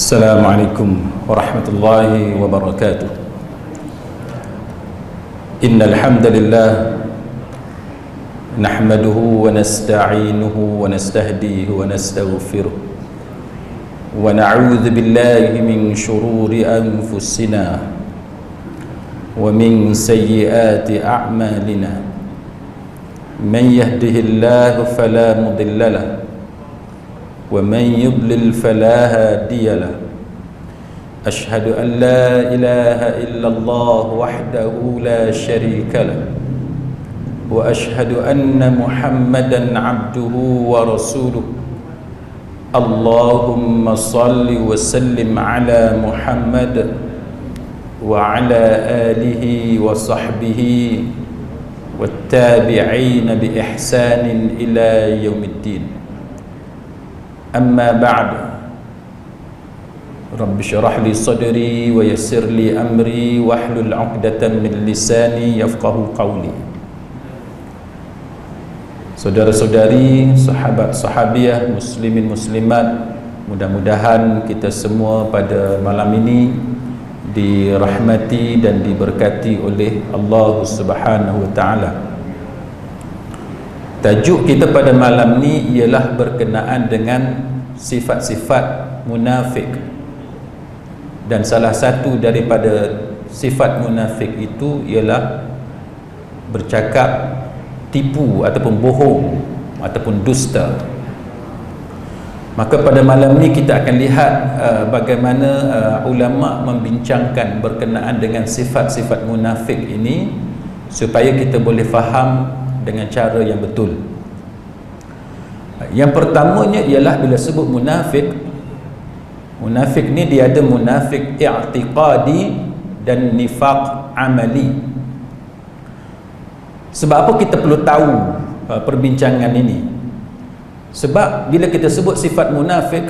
Assalamualaikum warahmatullahi wabarakatuh. Innal hamdalillah nahmaduhu wa nasta'inuhu wa nastahdihi wa nastaghfiruh wa na'udzu billahi min shururi anfusina wa min sayyiati a'malina. Man yahdihillahu fala mudilla lahu ومن يضلل فلا هادي له أشهد أن لا إله إلا الله وحده لا شريك له وأشهد أن محمدا عبده ورسوله اللهم صل وسلم على محمد وعلى آله وصحبه والتابعين بإحسان إلى يوم الدين. أما بعد رب اشرح لي صدري ويسر لي أمري واحلل عقدة من لساني يفقهوا قولي. Saudara-saudari, sahabat-sahabiah, muslimin muslimat, mudah-mudahan kita semua pada malam ini dirahmati dan diberkati oleh Allah Subhanahu wa taala. Tajuk kita pada malam ni ialah berkenaan dengan sifat-sifat munafik. Dan salah satu daripada sifat munafik itu ialah bercakap tipu ataupun bohong ataupun dusta. Maka pada malam ni kita akan lihat bagaimana ulama membincangkan berkenaan dengan sifat-sifat munafik ini supaya kita boleh faham dengan cara yang betul. Yang pertamanya ialah bila sebut munafik, munafik ni dia ada munafik i'tiqadi dan nifaq amali. Sebab apa kita perlu tahu perbincangan ini? Sebab bila kita sebut sifat munafik,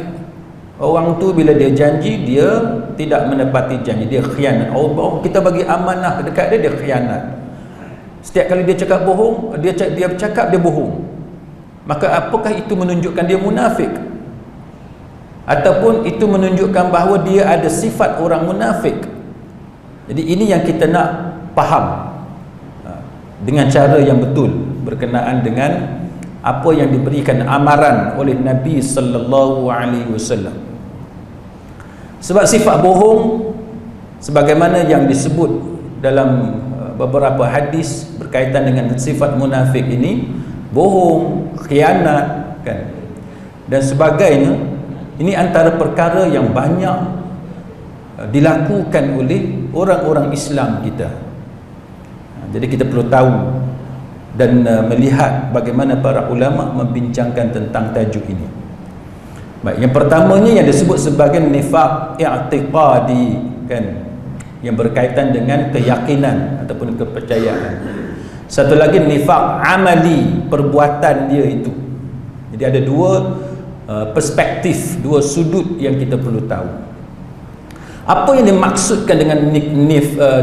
orang tu bila dia janji dia tidak menepati janji, dia khianat. Oh, kita bagi amanah dekat dia, dia khianat. Setiap kali dia cakap bohong, dia bercakap dia bohong. Maka apakah itu menunjukkan dia munafik? Ataupun itu menunjukkan bahawa dia ada sifat orang munafik? Jadi ini yang kita nak faham dengan cara yang betul berkenaan dengan apa yang diberikan amaran oleh Nabi sallallahu alaihi wasallam. Sebab sifat bohong sebagaimana yang disebut dalam beberapa hadis berkaitan dengan sifat munafik ini, bohong, khianat kan, dan sebagainya, ini antara perkara yang banyak dilakukan oleh orang-orang Islam kita. Jadi kita perlu tahu dan melihat bagaimana para ulama membincangkan tentang tajuk ini. Baik, yang pertamanya yang disebut sebagai nifaq i'tiqadi kan, yang berkaitan dengan keyakinan ataupun kepercayaan. Satu lagi nifaq amali, perbuatan dia itu. Jadi ada dua perspektif, dua sudut yang kita perlu tahu. Apa yang dimaksudkan dengan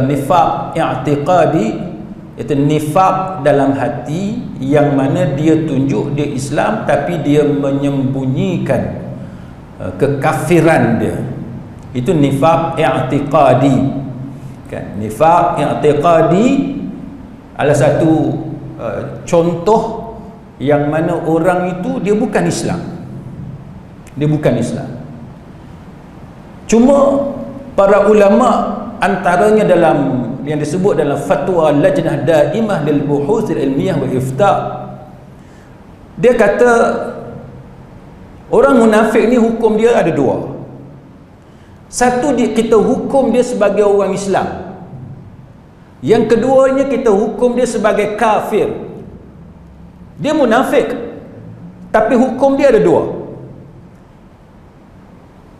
nifaq i'tiqadi? Itu nifaq dalam hati yang mana dia tunjuk dia Islam tapi dia menyembunyikan kekafiran dia. Itu nifaq i'tiqadi. Kan, nifaq i'tiqadi adalah satu contoh yang mana orang itu dia bukan Islam. Dia bukan Islam. Cuma para ulama antaranya dalam yang disebut dalam fatwa Lajnah Daimah lil Buhuth al Ilmiyah wa Ifta', dia kata orang munafik ni hukum dia ada dua. Satu, kita hukum dia sebagai orang Islam. Yang keduanya kita hukum dia sebagai kafir. Dia munafik, tapi hukum dia ada dua.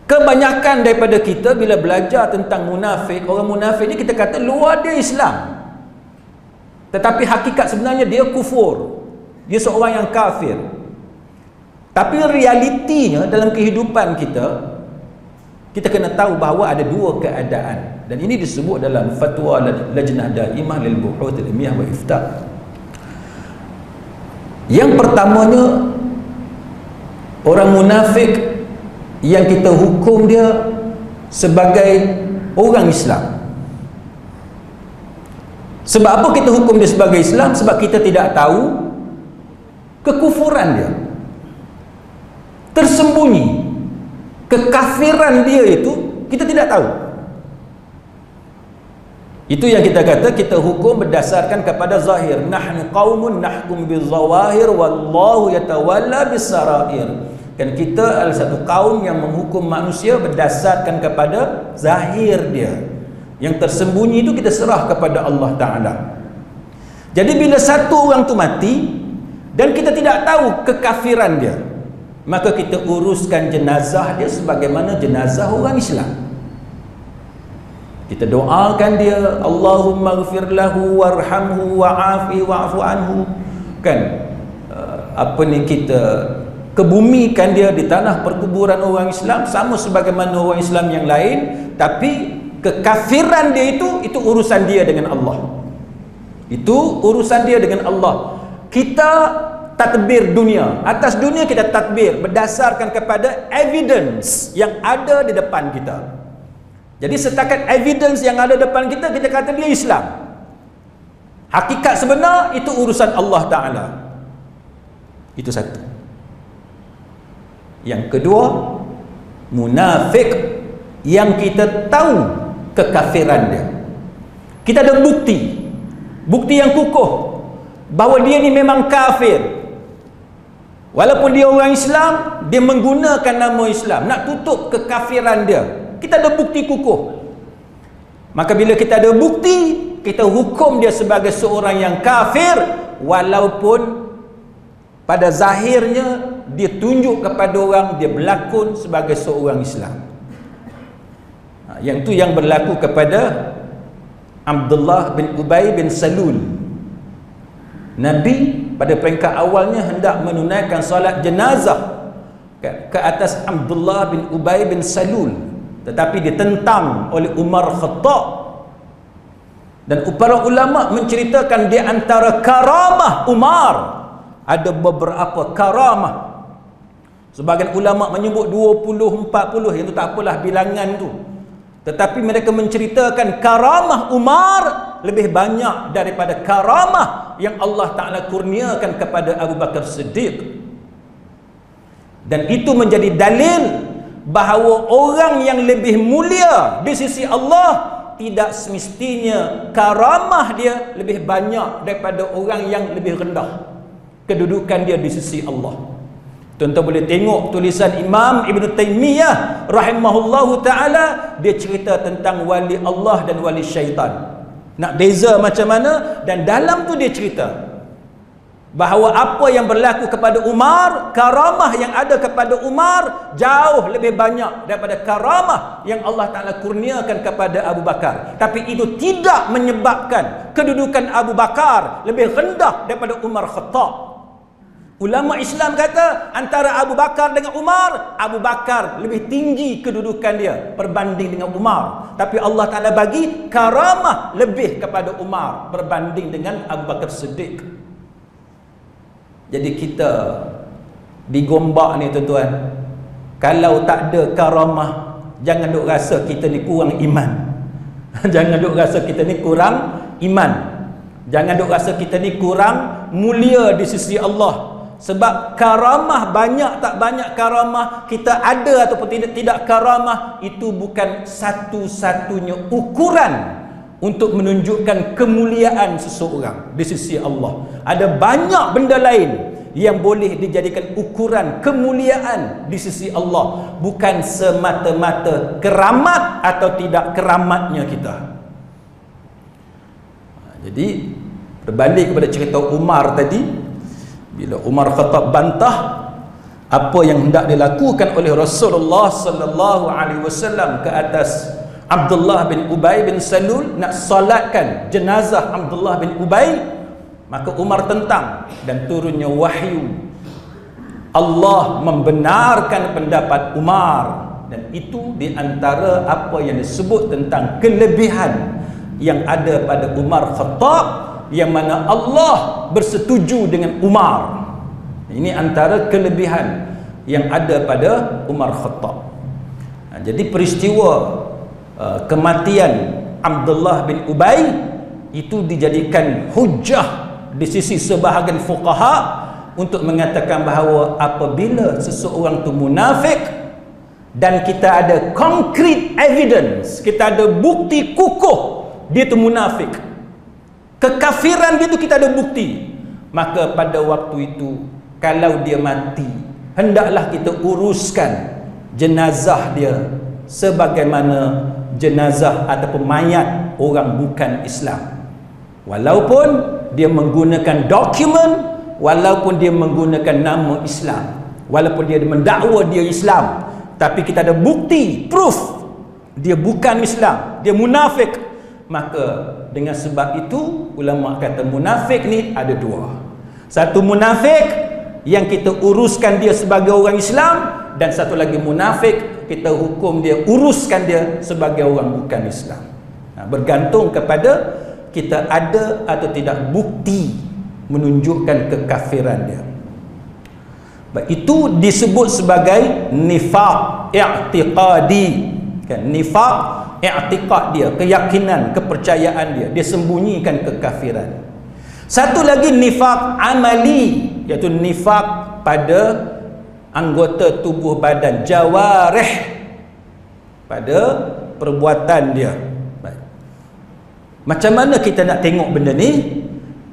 Kebanyakan daripada kita bila belajar tentang munafik, orang munafik ni kita kata luar dia Islam, tetapi hakikat sebenarnya dia kufur, dia seorang yang kafir. Tapi realitinya dalam kehidupan kita, kita kena tahu bahawa ada dua keadaan, dan ini disebut dalam fatwa Lajnah Daimah lil Buhuth al Ilmiyah wa Ifta'. Yang pertamanya, orang munafik yang kita hukum dia sebagai orang Islam. Sebab apa kita hukum dia sebagai Islam? Sebab kita tidak tahu kekufuran dia, tersembunyi kekafiran dia, itu kita tidak tahu. Itu yang kita kata kita hukum berdasarkan kepada zahir. Nahnu qaumun nahkum bizawahir wallahu yatawalla bisarair. Kan kita adalah satu kaum yang menghukum manusia berdasarkan kepada zahir dia. Yang tersembunyi itu kita serah kepada Allah Ta'ala. Jadi bila satu orang tu mati dan kita tidak tahu kekafiran dia, maka kita uruskan jenazah dia sebagaimana jenazah orang Islam. Kita doakan dia, Allahumma ghfir lahu warhamhu wa'afi wa'fu anhu. Kan kita kebumikan dia di tanah perkuburan orang Islam sama sebagaimana orang Islam yang lain, tapi kekafiran dia itu urusan dia dengan Allah. Itu urusan dia dengan Allah. Kita tadbir dunia, atas dunia kita tadbir berdasarkan kepada evidence yang ada di depan kita. Jadi setakat evidence yang ada depan kita, kita kata dia Islam. Hakikat sebenar itu urusan Allah Ta'ala. Itu satu. Yang kedua, munafik yang kita tahu kekafiran dia. Kita ada bukti yang kukuh bahawa dia ni memang kafir. Walaupun dia orang Islam, dia menggunakan nama Islam nak tutup kekafiran dia. Kita ada bukti kukuh. Maka bila kita ada bukti, kita hukum dia sebagai seorang yang kafir, walaupun pada zahirnya dia tunjuk kepada orang dia berlakon sebagai seorang Islam. Yang tu yang berlaku kepada Abdullah bin Ubay bin Salul. Nabi pada peringkat awalnya hendak menunaikan solat jenazah ke atas Abdullah bin Ubay bin Salul, tetapi ditentang oleh Umar Khattab. Dan para ulama menceritakan di antara karamah Umar ada beberapa karamah. Sebagian ulama menyebut 20, 40, yang tu tak apalah bilangan tu. Tetapi mereka menceritakan karamah Umar lebih banyak daripada karamah yang Allah Ta'ala kurniakan kepada Abu Bakar Siddiq. Dan itu menjadi dalil bahawa orang yang lebih mulia di sisi Allah tidak semestinya karamah dia lebih banyak daripada orang yang lebih rendah kedudukan dia di sisi Allah. Tuan-tuan boleh tengok tulisan Imam Ibn Taymiyah rahimahullahu ta'ala, dia cerita tentang wali Allah dan wali syaitan. Nak beza macam mana? Dan dalam tu dia cerita bahawa apa yang berlaku kepada Umar, karamah yang ada kepada Umar jauh lebih banyak daripada karamah yang Allah Ta'ala kurniakan kepada Abu Bakar. Tapi itu tidak menyebabkan kedudukan Abu Bakar lebih rendah daripada Umar Khattab. Ulama Islam kata antara Abu Bakar dengan Umar, Abu Bakar lebih tinggi kedudukan dia berbanding dengan Umar. Tapi Allah Ta'ala bagi karamah lebih kepada Umar berbanding dengan Abu Bakar Siddiq. Jadi kita digombak ni tuan-tuan, kalau tak ada karamah, jangan duk rasa kita ni kurang iman. Jangan duk rasa kita ni kurang iman. Jangan duk rasa kita ni kurang mulia di sisi Allah. Sebab karamah, banyak tak banyak karamah, kita ada ataupun tidak karamah, itu bukan satu-satunya ukuran untuk menunjukkan kemuliaan seseorang di sisi Allah. Ada banyak benda lain yang boleh dijadikan ukuran kemuliaan di sisi Allah, bukan semata-mata keramat atau tidak keramatnya kita. Jadi berbalik kepada cerita Umar tadi, bila Umar Khattab bantah apa yang hendak dilakukan oleh Rasulullah sallallahu alaihi wasallam ke atas Abdullah bin Ubay bin Salul, nak solatkan jenazah Abdullah bin Ubay, maka Umar tentang dan turunnya wahyu. Allah membenarkan pendapat Umar, dan itu di antara apa yang disebut tentang kelebihan yang ada pada Umar Khattab, yang mana Allah bersetuju dengan Umar. Ini antara kelebihan yang ada pada Umar Khattab. Jadi peristiwa kematian Abdullah bin Ubay itu dijadikan hujah di sisi sebahagian fuqaha untuk mengatakan bahawa apabila seseorang tu munafik dan kita ada concrete evidence, kita ada bukti kukuh dia tu munafik, kekafiran dia tu kita ada bukti, maka pada waktu itu kalau dia mati, hendaklah kita uruskan jenazah dia sebagaimana jenazah ataupun mayat orang bukan Islam, walaupun dia menggunakan dokumen, walaupun dia menggunakan nama Islam, walaupun dia mendakwa dia Islam, tapi kita ada bukti, proof dia bukan Islam, dia munafik. Maka dengan sebab itu ulama kata munafik ni ada dua. Satu munafik yang kita uruskan dia sebagai orang Islam, dan satu lagi munafik kita hukum dia, uruskan dia sebagai orang bukan Islam. Bergantung kepada kita ada atau tidak bukti menunjukkan kekafiran dia. Itu disebut sebagai nifaq i'tiqadi, kan? Nifaq i'tiqad dia, keyakinan, kepercayaan dia, dia sembunyikan kekafiran. Satu lagi nifaq amali, iaitu nifaq pada anggota tubuh badan, jawarih, pada perbuatan dia. Baik. Macam mana kita nak tengok benda ni?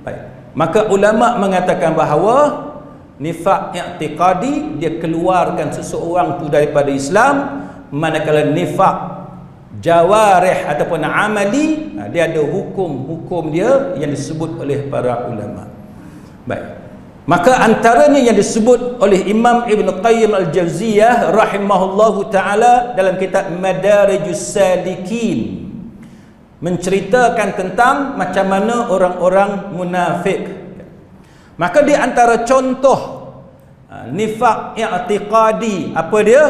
Baik. Maka ulama mengatakan bahawa nifaq i'tiqadi dia keluarkan seseorang tu daripada Islam, manakala nifaq jawarih ataupun amali dia ada hukum-hukum dia yang disebut oleh para ulama. Baik. Maka antaranya yang disebut oleh Imam Ibn Qayyim Al-Jawziyah rahimahullahu ta'ala dalam kitab Madarijus Salikin, menceritakan tentang macam mana orang-orang munafik. Maka di antara contoh nifaq i'tiqadi apa dia?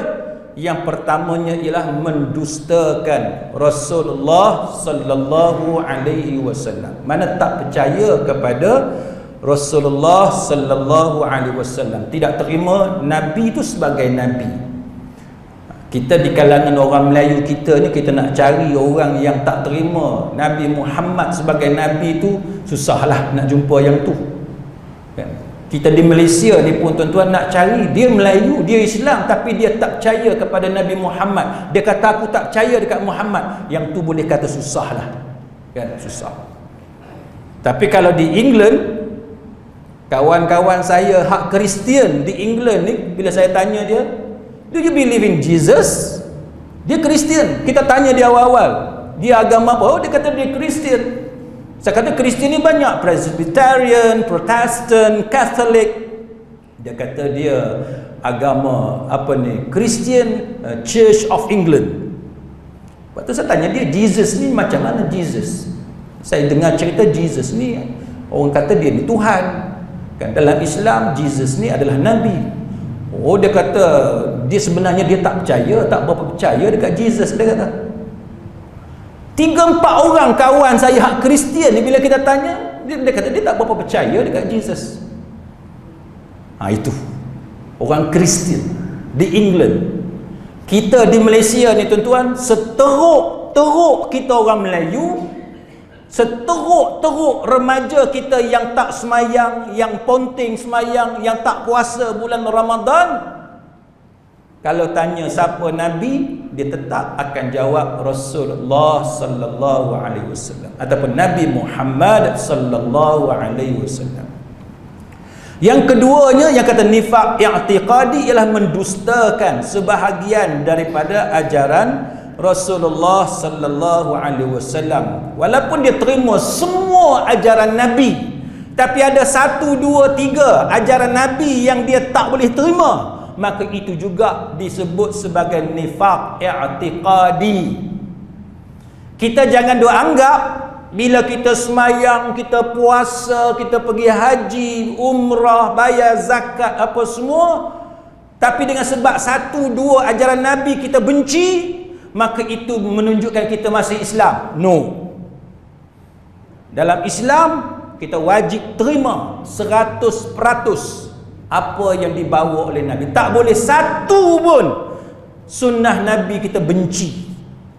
Yang pertamanya ialah mendustakan Rasulullah sallallahu alaihi wasallam. Mana tak percaya kepada Rasulullah sallallahu alaihi wasallam, tidak terima nabi itu sebagai nabi. Kita di kalangan orang Melayu kita ni, kita nak cari orang yang tak terima Nabi Muhammad sebagai nabi itu susahlah nak jumpa yang tu. Kita di Malaysia ni pun tuan-tuan nak cari, dia Melayu, dia Islam, tapi dia tak percaya kepada Nabi Muhammad. Dia kata aku tak percaya dekat Muhammad. Yang tu boleh kata susahlah, kan? Susah. Tapi kalau di England, kawan-kawan saya hak Kristian di England ni, bila saya tanya dia, do you believe in Jesus? Dia Kristian. Kita tanya dia awal-awal, dia agama apa? Oh, dia kata dia Kristian. Saya kata Kristian ni banyak, Presbyterian, Protestant, Catholic. Dia kata dia agama apa ni, Christian Church of England. Lepas tu saya tanya dia, Jesus ni macam mana Jesus? Saya dengar cerita Jesus ni, orang kata dia ni Tuhan, kan? Dalam Islam Jesus ni adalah Nabi. Oh, dia kata dia sebenarnya dia tak percaya, tak berapa percaya dekat Jesus. Dia kata 3-4 orang kawan saya hak Kristian ni, bila kita tanya, dia kata dia tak berapa percaya dekat Jesus. Itu orang Kristian di England. Kita di Malaysia ni tuan-tuan, seteruk-teruk kita orang Melayu, seteruk-teruk remaja kita yang tak semayang, yang ponting semayang, yang tak puasa bulan Ramadan, kalau tanya siapa Nabi, dia tetap akan jawab Rasulullah sallallahu alaihi wasallam ataupun Nabi Muhammad sallallahu alaihi wasallam. Yang keduanya yang kata nifaq i'tiqadi ialah mendustakan sebahagian daripada ajaran Rasulullah sallallahu alaihi wasallam. Walaupun dia terima semua ajaran Nabi, tapi ada 1, 2, 3 ajaran Nabi yang dia tak boleh terima, maka itu juga disebut sebagai nifaq i'tiqadi. Kita jangan duk anggap bila kita semayang, kita puasa, kita pergi haji, umrah, bayar zakat apa semua, tapi dengan sebab 1, 2 ajaran Nabi kita benci, maka itu menunjukkan kita masih Islam. No. Dalam Islam kita wajib terima 100% apa yang dibawa oleh Nabi. Tak boleh satu pun sunnah Nabi kita benci,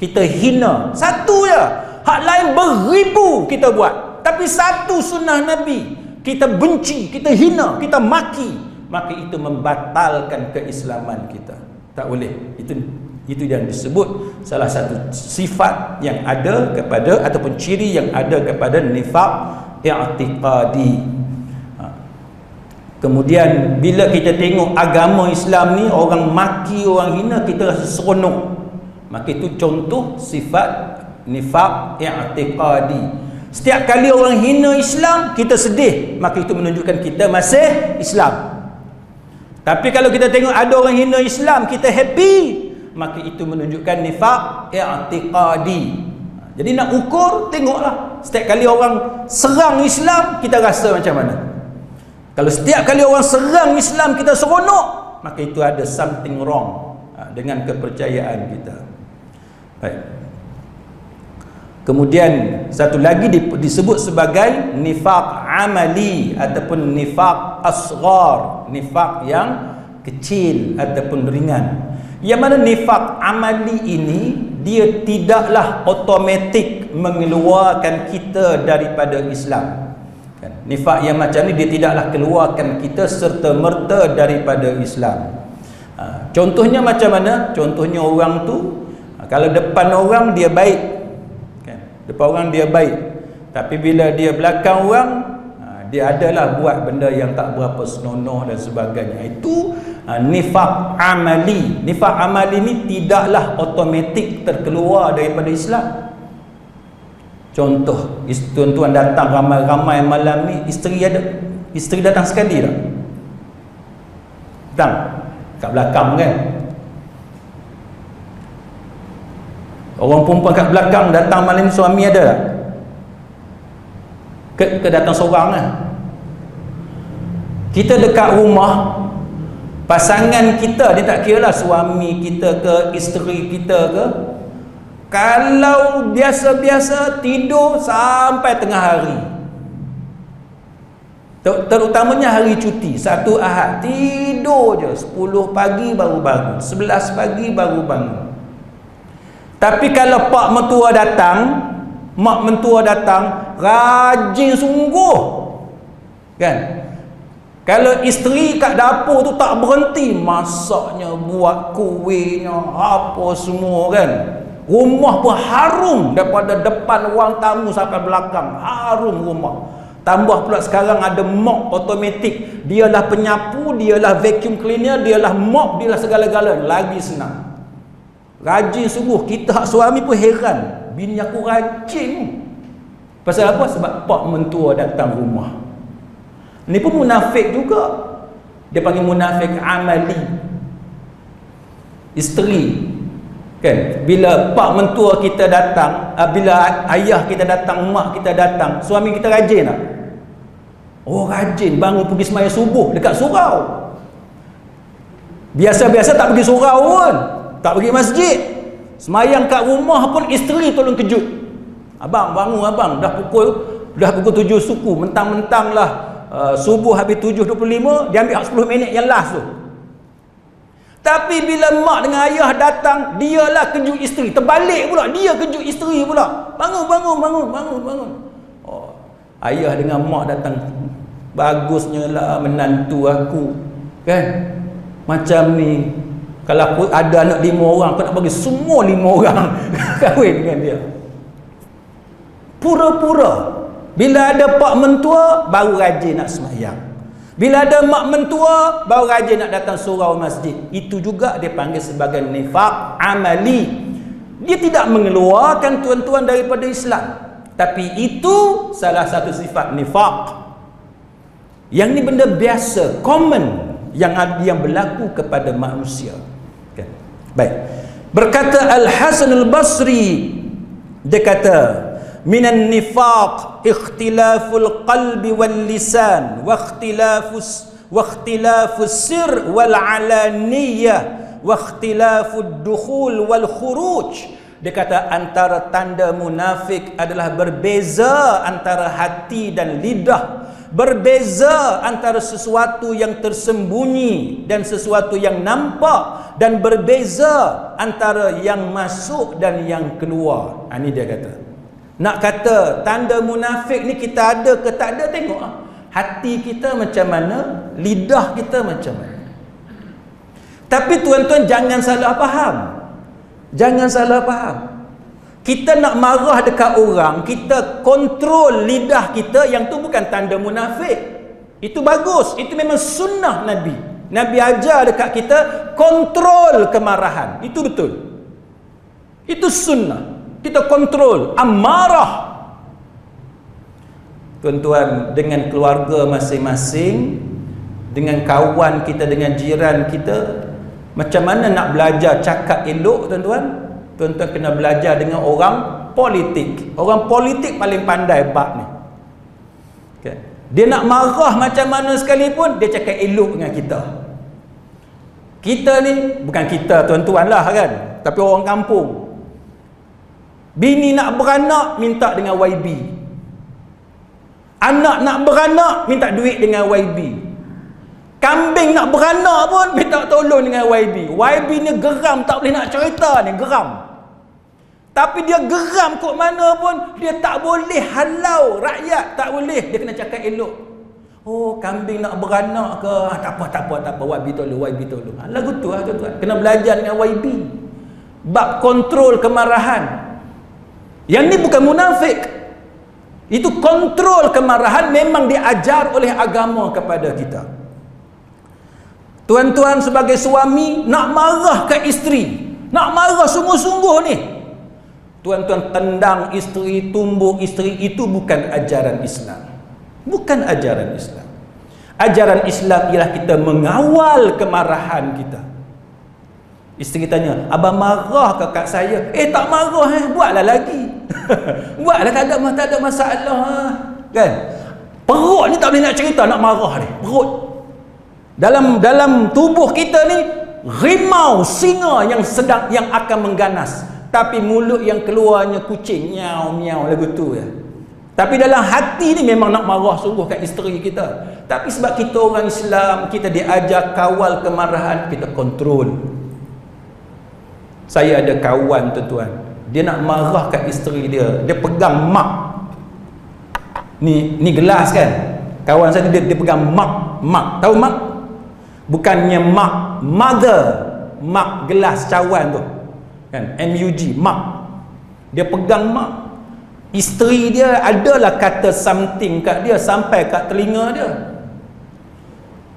kita hina. Satu je. Hak lain beribu kita buat. Tapi satu sunnah Nabi kita benci, kita hina, kita maki, maka itu membatalkan keislaman kita. Tak boleh. Itu yang disebut salah satu sifat yang ada kepada, ataupun ciri yang ada kepada nifaq i'tiqadi. Kemudian bila kita tengok agama Islam ni orang maki, orang hina, kita rasa seronok. Maka itu contoh sifat nifaq i'tiqadi. Setiap kali orang hina Islam, kita sedih, maka itu menunjukkan kita masih Islam. Tapi kalau kita tengok ada orang hina Islam, kita happy, maka itu menunjukkan nifaq i'tiqadi. Jadi nak ukur, tengoklah setiap kali orang serang Islam, kita rasa macam mana. Kalau setiap kali orang serang Islam kita seronok, maka itu ada something wrong dengan kepercayaan kita. Baik. Kemudian satu lagi disebut sebagai nifaq amali ataupun nifaq asghar, nifaq yang kecil ataupun ringan. Yang mana nifaq amali ini dia tidaklah automatik mengeluarkan kita daripada Islam. Kan? Nifaq yang macam ni dia tidaklah keluarkan kita serta-merta daripada Islam. Contohnya macam mana? Contohnya orang tu kalau depan orang dia baik, depan orang dia baik, tapi bila dia belakang orang, dia adalah buat benda yang tak berapa senonoh dan sebagainya. Itu nifaq amali. Nifaq amali ni tidaklah automatik terkeluar daripada Islam. Contoh, tuan-tuan datang ramai-ramai malam ni, isteri datang sekali tak? Datang kat belakang kan. Orang perempuan kat belakang datang malam ni, suami ada tak? Ke datang seorang kan? Kita dekat rumah, pasangan kita, dia tak kira lah suami kita ke, isteri kita ke, kalau biasa-biasa tidur sampai tengah hari, terutamanya hari cuti, satu Ahad, tidur je 10 pagi baru bangun, 11 pagi baru bangun. Tapi kalau pak mentua datang, mak mentua datang, rajin sungguh kan. Kalau isteri kat dapur tu tak berhenti masaknya, buat kuihnya, apa semua kan. Rumah pun harum daripada depan ruang tamu sampai belakang, harum rumah. Tambah pula sekarang ada mop automatik, dialah penyapu, dialah vacuum cleaner, dialah mop, dialah segala-galanya, lagi senang. Rajin sungguh. Kita hak suami pun heran, bini aku rajin. Pasal apa? Sebab pak mentua datang rumah. Ni pun munafik juga. Dia panggil munafik amali. Isteri kan, bila pak mentua kita datang, bila ayah kita datang, mak kita datang, suami kita rajin tak? Oh rajin, bangun pergi sembahyang subuh dekat surau. Biasa-biasa tak pergi surau pun, tak pergi masjid, sembahyang kat rumah pun isteri tolong kejut. Abang bangun abang, dah pukul 7 suku, mentang-mentang lah subuh habis 7.25, dia ambil 10 minit yang last tu. Tapi bila mak dengan ayah datang, dialah kejut isteri. Terbalik pula, dia kejut isteri pula. Bangun. Oh, ayah dengan mak datang, bagusnya lah menantu aku kan. Macam ni, kalau aku ada anak 5 orang, aku nak bagi semua 5 orang kahwin dengan dia. Pura-pura. Bila ada pak mentua, baru rajin nak sembahyang. Bila ada mak mentua, baru rajin nak datang surau masjid. Itu juga dia panggil sebagai nifaq amali. Dia tidak mengeluarkan tuan-tuan daripada Islam, tapi itu salah satu sifat nifaq. Yang ni benda biasa, common, yang berlaku kepada manusia. Okay. Baik. Berkata Al-Hasan Al-Basri, dia kata, minan nifaq ikhtilaful qalbi wal lisan wa ikhtilafus sir wal alaniyah wa ikhtilafud dukhul wal khuruj. Dia kata antara tanda munafik adalah berbeza antara hati dan lidah, Berbeza antara sesuatu yang tersembunyi dan sesuatu yang nampak, dan berbeza antara yang masuk dan yang keluar. Ini dia kata. Nak kata tanda munafik ni kita ada ke tak ada, tengok hati kita macam mana, lidah kita macam mana. Tapi tuan-tuan jangan salah faham. Jangan salah faham. Kita nak marah dekat orang, kita kontrol lidah kita, yang tu bukan tanda munafik. Itu bagus, itu memang sunnah Nabi. Nabi ajar dekat kita kontrol kemarahan. Itu betul. Itu sunnah. Kita kontrol amarah. Tuan-tuan, dengan keluarga masing-masing, dengan kawan kita, dengan jiran kita, macam mana nak belajar cakap elok, tuan-tuan? Tuan-tuan kena belajar dengan orang politik. Orang politik paling pandai bab ni. Okay. Dia nak marah macam mana sekalipun, dia cakap elok dengan kita. Kita ni, bukan kita tuan-tuan lah kan, tapi orang kampung. Bini nak beranak, minta dengan YB. Anak nak beranak, minta duit dengan YB. Kambing nak beranak pun minta tolong dengan YB. YB ni geram, tak boleh nak cerita ni, geram. Tapi dia geram kot mana pun, dia tak boleh halau rakyat, tak boleh. Dia kena cakap elok. Oh, kambing nak beranak ke? Tak apa, YB tolong. Lagu tu lah tuan-tuan. Kena belajar dengan YB. Bab kontrol kemarahan. Yang ni bukan munafik. Itu kontrol kemarahan, memang diajar oleh agama kepada kita. Tuan-tuan sebagai suami nak marah ke isteri, nak marah sungguh-sungguh ni, tuan-tuan tendang isteri, tumbuk isteri, itu bukan ajaran Islam. Bukan ajaran Islam. Ajaran Islam ialah kita mengawal kemarahan kita. Isteri tanya, abang marah ke kat saya? Tak marah, buatlah lagi. Buatlah, tak ada masalah. Kan? Perut ni tak boleh nak cerita, nak marah ni. Perut. Dalam tubuh kita ni rimau, singa yang akan mengganas. Tapi mulut yang keluarnya kucing, miau lagu tu ya. Tapi dalam hati ni memang nak marah sungguh kat isteri kita. Tapi sebab kita orang Islam, kita diajar kawal kemarahan, kita kontrol. Saya ada kawan tuan-tuan, dia nak marah kat isteri dia, dia pegang mak. Ni gelas kan. Kawan saya dia pegang mak. Tahu mak? Bukannya mak mother, mak gelas cawan tu. Kan, MUG, mak. Dia pegang mak. Isteri dia adalah kata something kat dia, sampai kat telinga dia.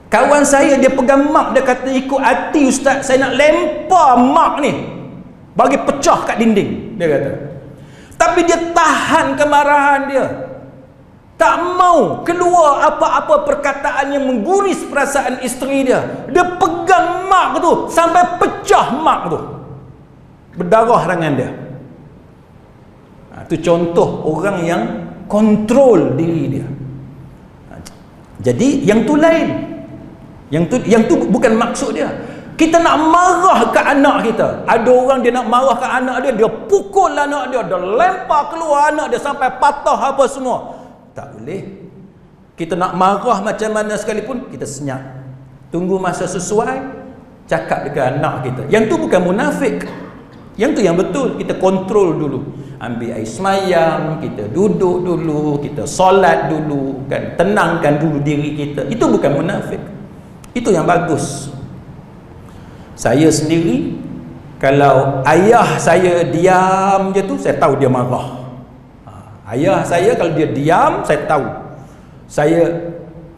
Kawan saya dia pegang mak, dia kata ikut hati ustaz, saya nak lempar mak ni, bagi pecah kat dinding, dia kata. Tapi dia tahan kemarahan dia, tak mau keluar apa-apa perkataan yang mengguris perasaan isteri dia. Dia pegang mak tu sampai pecah mak tu, berdarah tangan dia. Itu contoh orang yang kontrol diri dia. Jadi yang tu lain. Yang tu bukan maksud dia. Kita nak marah ke anak kita. Ada orang dia nak marah ke anak dia, dia pukul anak dia, dia lempar keluar anak dia sampai patah apa semua. Tak boleh. Kita nak marah macam mana sekalipun, kita senyap. Tunggu masa sesuai, cakap dekat anak kita. Yang tu bukan munafik. Yang tu yang betul. Kita kontrol dulu. Ambil air semayang, kita duduk dulu, kita solat dulu, kan, tenangkan dulu diri kita. Itu bukan munafik. Itu yang bagus. Saya sendiri, kalau ayah saya diam je tu, saya tahu dia marah. Ayah saya kalau dia diam, saya tahu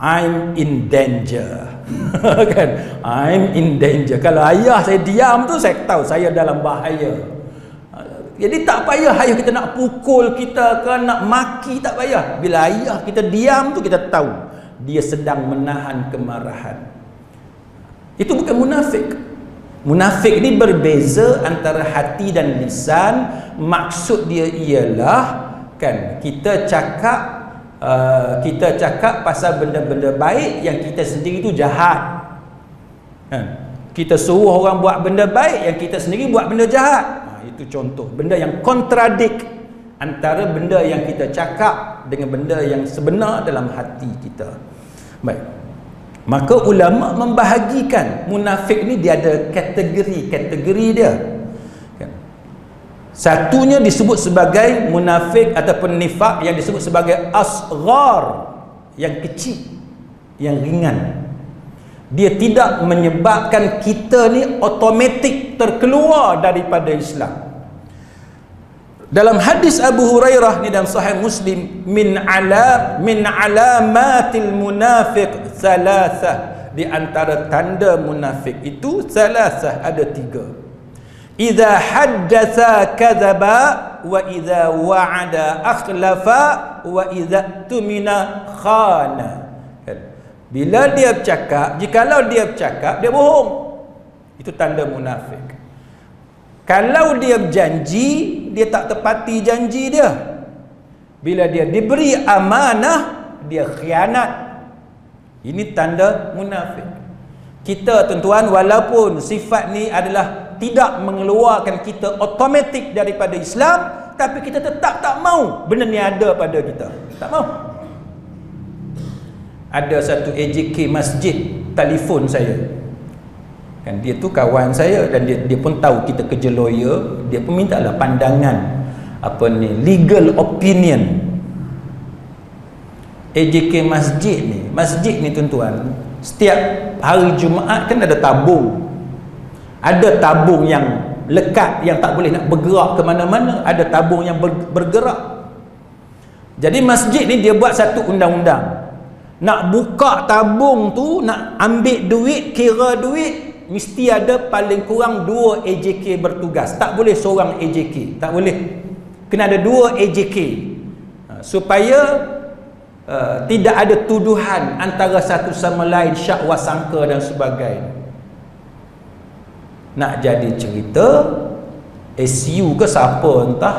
I'm in danger. Kan? I'm in danger. Kalau ayah saya diam tu, saya tahu saya dalam bahaya. Jadi tak payah ayah kita nak pukul kita ke, nak maki, tak payah. Bila ayah kita diam tu, kita tahu dia sedang menahan kemarahan. Itu bukan munafik. Munafik ni berbeza antara hati dan lisan. Maksud dia ialah, kan, kita cakap pasal benda-benda baik yang kita sendiri tu jahat. Kan? Kita suruh orang buat benda baik, yang kita sendiri buat benda jahat. Itu contoh benda yang kontradik antara benda yang kita cakap dengan benda yang sebenar dalam hati kita. Baik. Maka ulama membahagikan munafik ni, dia ada kategori dia. Kan? Satunya disebut sebagai munafik ataupun nifak yang disebut sebagai asghar, yang kecil, yang ringan. Dia tidak menyebabkan kita ni automatik terkeluar daripada Islam. Dalam hadis Abu Hurairah ni dalam Sahih Muslim, min alamatil munafiq thalathah, di antara tanda munafik itu thalathah, ada 3. Idza haddatsa kadzaba wa idza wa'ada akhlafa wa idza tumina khana. Bila dia bercakap, jikalau dia bercakap, dia bohong. Itu tanda munafik. Kalau dia berjanji, dia tak tepati janji dia. Bila dia diberi amanah, dia khianat. Ini tanda munafik. Kita tuan-tuan, walaupun sifat ni adalah tidak mengeluarkan kita automatik daripada Islam, tapi kita tetap tak mau benda ni ada pada kita. Tak mau. Ada satu AJK masjid telefon saya. Kan dia tu kawan saya dan dia pun tahu kita kerja lawyer, dia pun mintalah pandangan legal opinion. AJK masjid ni tuan-tuan, setiap hari Jumaat kan ada tabung. Ada tabung yang lekat yang tak boleh nak bergerak ke mana-mana, ada tabung yang bergerak. Jadi masjid ni dia buat satu undang-undang. Nak buka tabung tu, nak ambil duit, kira duit, mesti ada paling kurang 2 AJK bertugas. Tak boleh seorang AJK, tak boleh. Kena ada 2 AJK supaya tidak ada tuduhan antara satu sama lain, syakwa sangka dan sebagainya. Nak jadi cerita, SU ke siapa entah,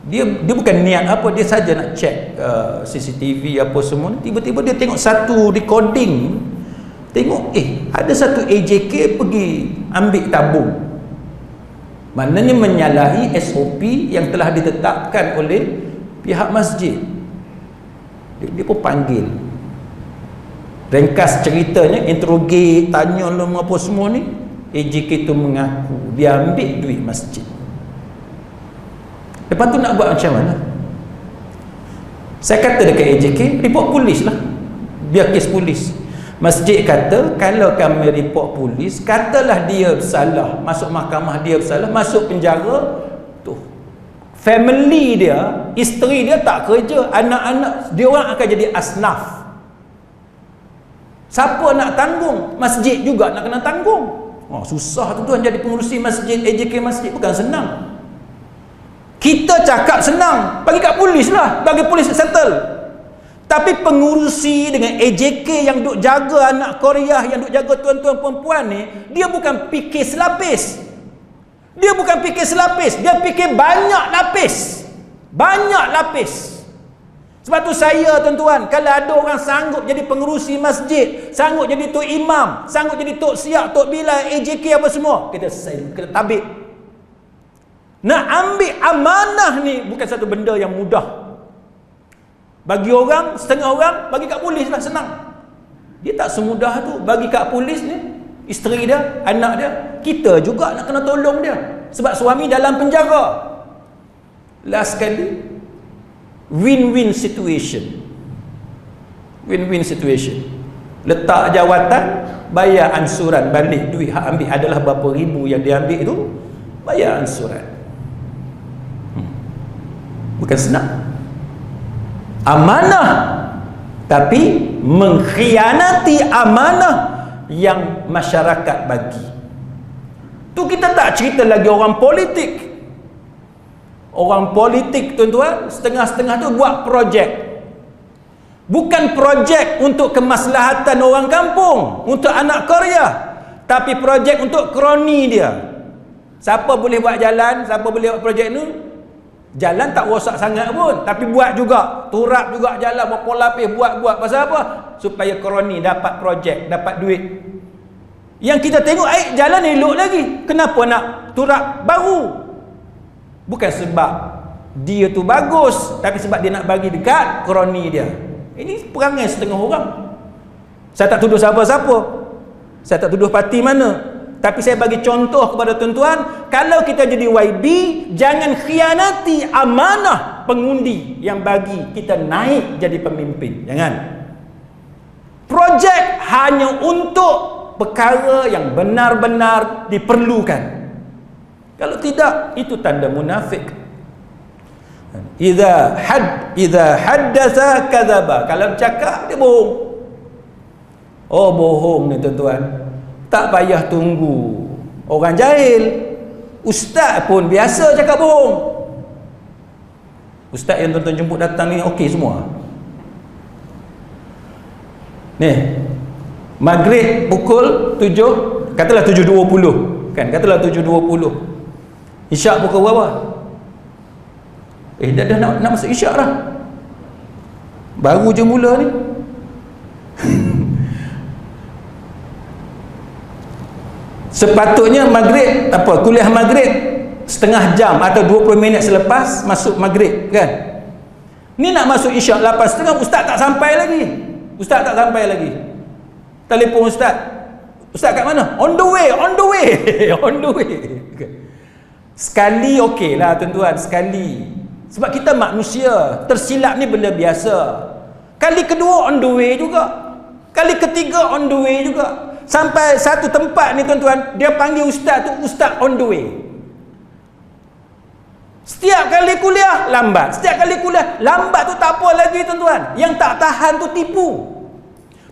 dia bukan niat apa, dia saja nak check CCTV apa semua. Tiba-tiba dia tengok satu recording, tengok ada satu AJK pergi ambil tabung. Maknanya menyalahi SOP yang telah ditetapkan oleh pihak masjid. Dia pun panggil, ringkas ceritanya, interrogate, tanya apa semua ni. AJK tu mengaku dia ambil duit masjid. Lepas tu nak buat macam mana? Saya kata dekat AJK, report polis lah, biar kes polis. Masjid kata, kalau kami report polis, katalah dia bersalah, masuk mahkamah, dia bersalah, masuk penjara, tu family dia, isteri dia tak kerja, anak-anak dia orang akan jadi asnaf. Siapa nak tanggung? Masjid juga nak kena tanggung. Susah tu tuan jadi pengurusi masjid, AJK masjid, bukan senang. Kita cakap senang, bagi kat polis lah, bagi polis settle. Tapi pengurusi dengan AJK yang duk jaga anak Korea, yang duk jaga tuan-tuan perempuan ni, dia bukan fikir selapis. Dia bukan fikir selapis, dia fikir banyak lapis. Banyak lapis. Sebab tu saya tuan-tuan, kalau ada orang sanggup jadi pengurusi masjid, sanggup jadi tok imam, sanggup jadi tok siap, tok bilal, AJK apa semua, kita tabik. Nak ambil amanah ni bukan satu benda yang mudah. Bagi orang, setengah orang, bagi kat polis lah senang. Dia tak semudah tu. Bagi kat polis ni, isteri dia, anak dia, kita juga nak kena tolong dia. Sebab suami dalam penjara. Last kali, win-win situation. Win-win situation. Letak jawatan, bayar ansuran balik duit hak ambil adalah berapa ribu yang dia ambil tu, bayar ansuran. Bukan senang. Amanah, tapi mengkhianati amanah yang masyarakat bagi. Tu kita tak cerita lagi orang politik. Orang politik tuan-tuan, setengah-setengah tu buat projek. Bukan projek untuk kemaslahatan orang kampung, untuk anak Korea, tapi projek untuk kroni dia. Siapa boleh buat jalan, siapa boleh buat projek ni, jalan tak rosak sangat pun, tapi buat juga, turap juga jalan, berapa lapis buat pasal apa? Supaya kroni dapat projek, dapat duit. Yang kita tengok jalan elok lagi, kenapa nak turap baru? Bukan sebab dia tu bagus, tapi sebab dia nak bagi dekat kroni dia. Ini perangai setengah orang. Saya tak tuduh siapa-siapa, saya tak tuduh parti mana, tapi saya bagi contoh kepada tuan-tuan, kalau kita jadi YB, jangan khianati amanah pengundi yang bagi kita naik jadi pemimpin. Jangan. Projek hanya untuk perkara yang benar-benar diperlukan. Kalau tidak, itu tanda munafik. Idza haddatsa kadzaba. Kalau cakap dia bohong. Oh, bohong ni tuan-tuan. Tak payah tunggu orang jahil. Ustaz pun biasa cakap bohong. Ustaz yang tuan-tuan jemput datang ni okey semua. Ni maghrib pukul 7, katalah 7.20 kan, katalah 7.20. Isyak pukul berapa? Dah nak masuk isyak dah. Baru je mula ni. Sepatutnya maghrib, kuliah maghrib setengah jam atau 20 minit selepas masuk maghrib kan. Ni nak masuk isyak 8.30, ustaz tak sampai lagi. Ustaz tak sampai lagi. Telefon ustaz. Ustaz kat mana? On the way. On the way. Sekali okey lah tuan-tuan, sekali. Sebab kita manusia, tersilap ni benda biasa. Kali kedua on the way juga. Kali ketiga on the way juga. Sampai satu tempat ni tuan-tuan, dia panggil ustaz tu ustaz on the way. Setiap kali kuliah lambat. Setiap kali kuliah lambat tu tak apa lagi tuan-tuan. Yang tak tahan tu tipu.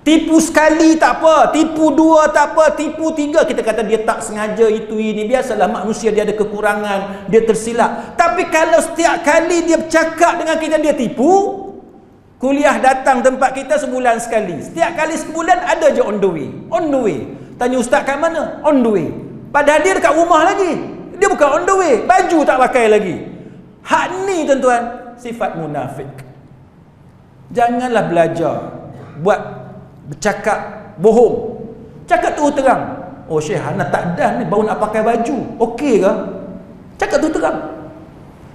Tipu sekali tak apa, tipu dua tak apa, tipu tiga kita kata dia tak sengaja itu ini. Biasalah manusia, dia ada kekurangan, dia tersilap. Tapi kalau setiap kali dia bercakap dengan kita dia tipu, kuliah datang tempat kita sebulan sekali. Setiap kali sebulan ada je on the way. On the way. Tanya ustaz kat mana? On the way. Padahal dia dekat rumah lagi. Dia bukan on the way. Baju tak pakai lagi. Hak ni tuan-tuan, sifat munafik. Janganlah belajar buat bercakap bohong. Cakap terus terang. Oh Syekh, Hana tak dah ni, baru nak pakai baju. Okey ke? Cakap terus terang.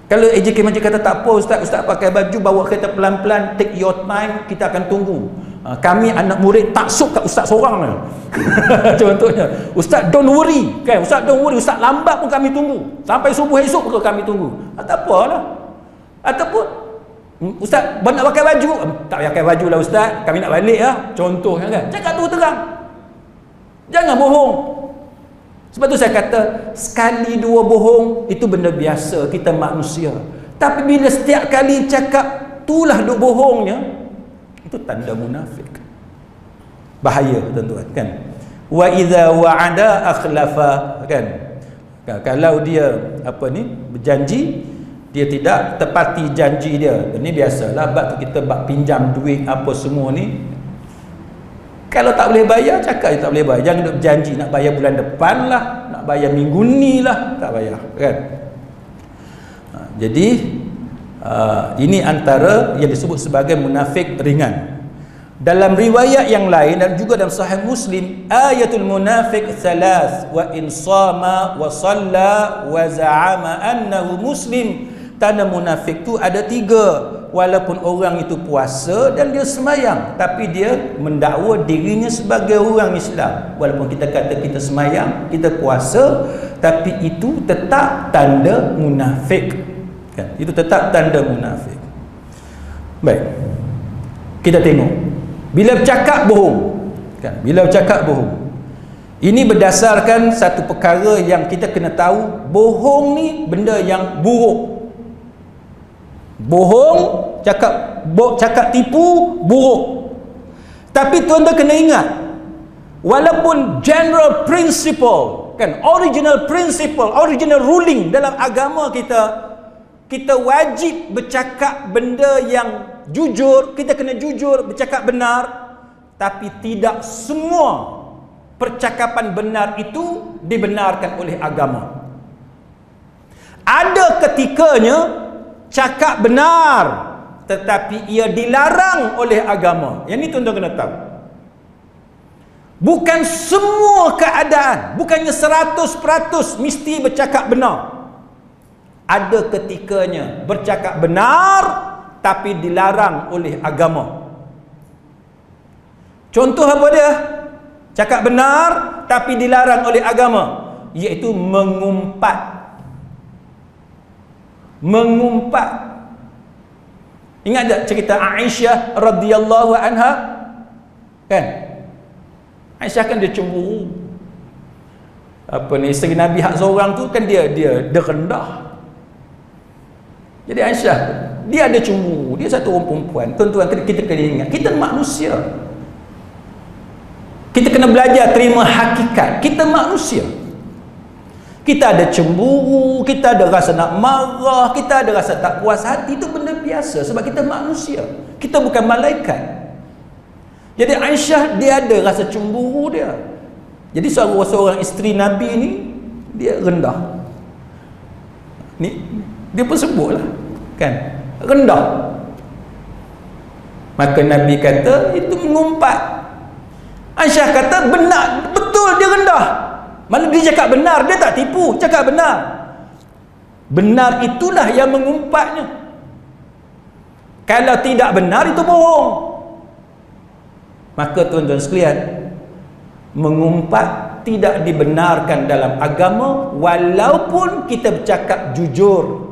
Kalau AJK Majid kata tak apa ustaz pakai baju, bawa kereta pelan-pelan, take your time, kita akan tunggu. Kami anak murid taksub kat ustaz seorang. Contohnya, ustaz don't worry kan, ustaz don't worry, ustaz lambat pun kami tunggu. Sampai subuh esok pun kami tunggu. Tak apalah. Ataupun ustaz nak pakai baju, tak payah pakai baju lah ustaz, kami nak balik lah. Contohnya kan. Cakap terus terang. Jangan bohong. Sebab tu saya kata, sekali dua bohong itu benda biasa, kita manusia. Tapi bila setiap kali cakap itulah duk bohongnya, itu tanda munafik. Bahaya tuan-tuan kan. Wa idza wa'ada akhlafa kan. Kalau dia berjanji, dia tidak tepati janji dia. Ini biasalah, bab tu kita bab pinjam duit apa semua ni. Kalau tak boleh bayar, cakap je tak boleh bayar. Jangan duk berjanji nak bayar bulan depan lah, nak bayar minggu ni lah, tak bayar kan. Jadi ini antara yang disebut sebagai munafik ringan. Dalam riwayat yang lain dan juga dalam Sahih Muslim, ayatul munafik salas, wa in sama wa salla wa za'ama annahu muslim. Tanda munafik tu ada 3. Walaupun orang itu puasa dan dia semayang, tapi dia mendakwa dirinya sebagai orang Islam. Walaupun kita kata kita semayang, kita puasa, tapi itu tetap tanda munafik kan? Itu tetap tanda munafik. Baik, kita tengok bila bercakap bohong kan? Bila bercakap bohong, ini berdasarkan satu perkara yang kita kena tahu. Bohong ni benda yang buruk. Bohong, cakap tipu, buruk. Tapi tuan-tuan kena ingat, walaupun general principle kan, original principle, original ruling dalam agama kita wajib bercakap benda yang jujur, kita kena jujur, bercakap benar. Tapi tidak semua percakapan benar itu dibenarkan oleh agama. Ada ketikanya cakap benar tetapi ia dilarang oleh agama. Yang ni tuan-tuan kena tahu. Bukan semua keadaan, bukannya 100% mesti bercakap benar. ada ketikanya bercakap benar tapi dilarang oleh agama. Contoh apa dia? Cakap benar tapi dilarang oleh agama, iaitu mengumpat. Mengumpat. Ingat tak cerita Aisyah radhiyallahu anha? Kan? Aisyah kan dia cemburu. Apa ni, isteri Nabi hak seorang tu kan dia rendah. Jadi Aisyah, dia ada cemburu. Dia satu orang perempuan. Tuan-tuan, kita kena ingat, kita manusia. Kita kena belajar terima hakikat. Kita manusia. Kita ada cemburu, kita ada rasa nak marah, kita ada rasa tak puas hati. Itu benda biasa sebab kita manusia. Kita bukan malaikat. Jadi Aisyah, dia ada rasa cemburu dia. Jadi seorang isteri Nabi ni, dia rendah. Ni dia pun sebutlah, kan? Rendah. Maka Nabi kata itu mengumpat. Aisyah kata benar, betul dia rendah. Malah dia cakap benar, dia tak tipu, cakap benar. Benar itulah yang mengumpatnya. Kalau tidak benar itu bohong. Maka tuan-tuan sekalian, mengumpat tidak dibenarkan dalam agama walaupun kita bercakap jujur.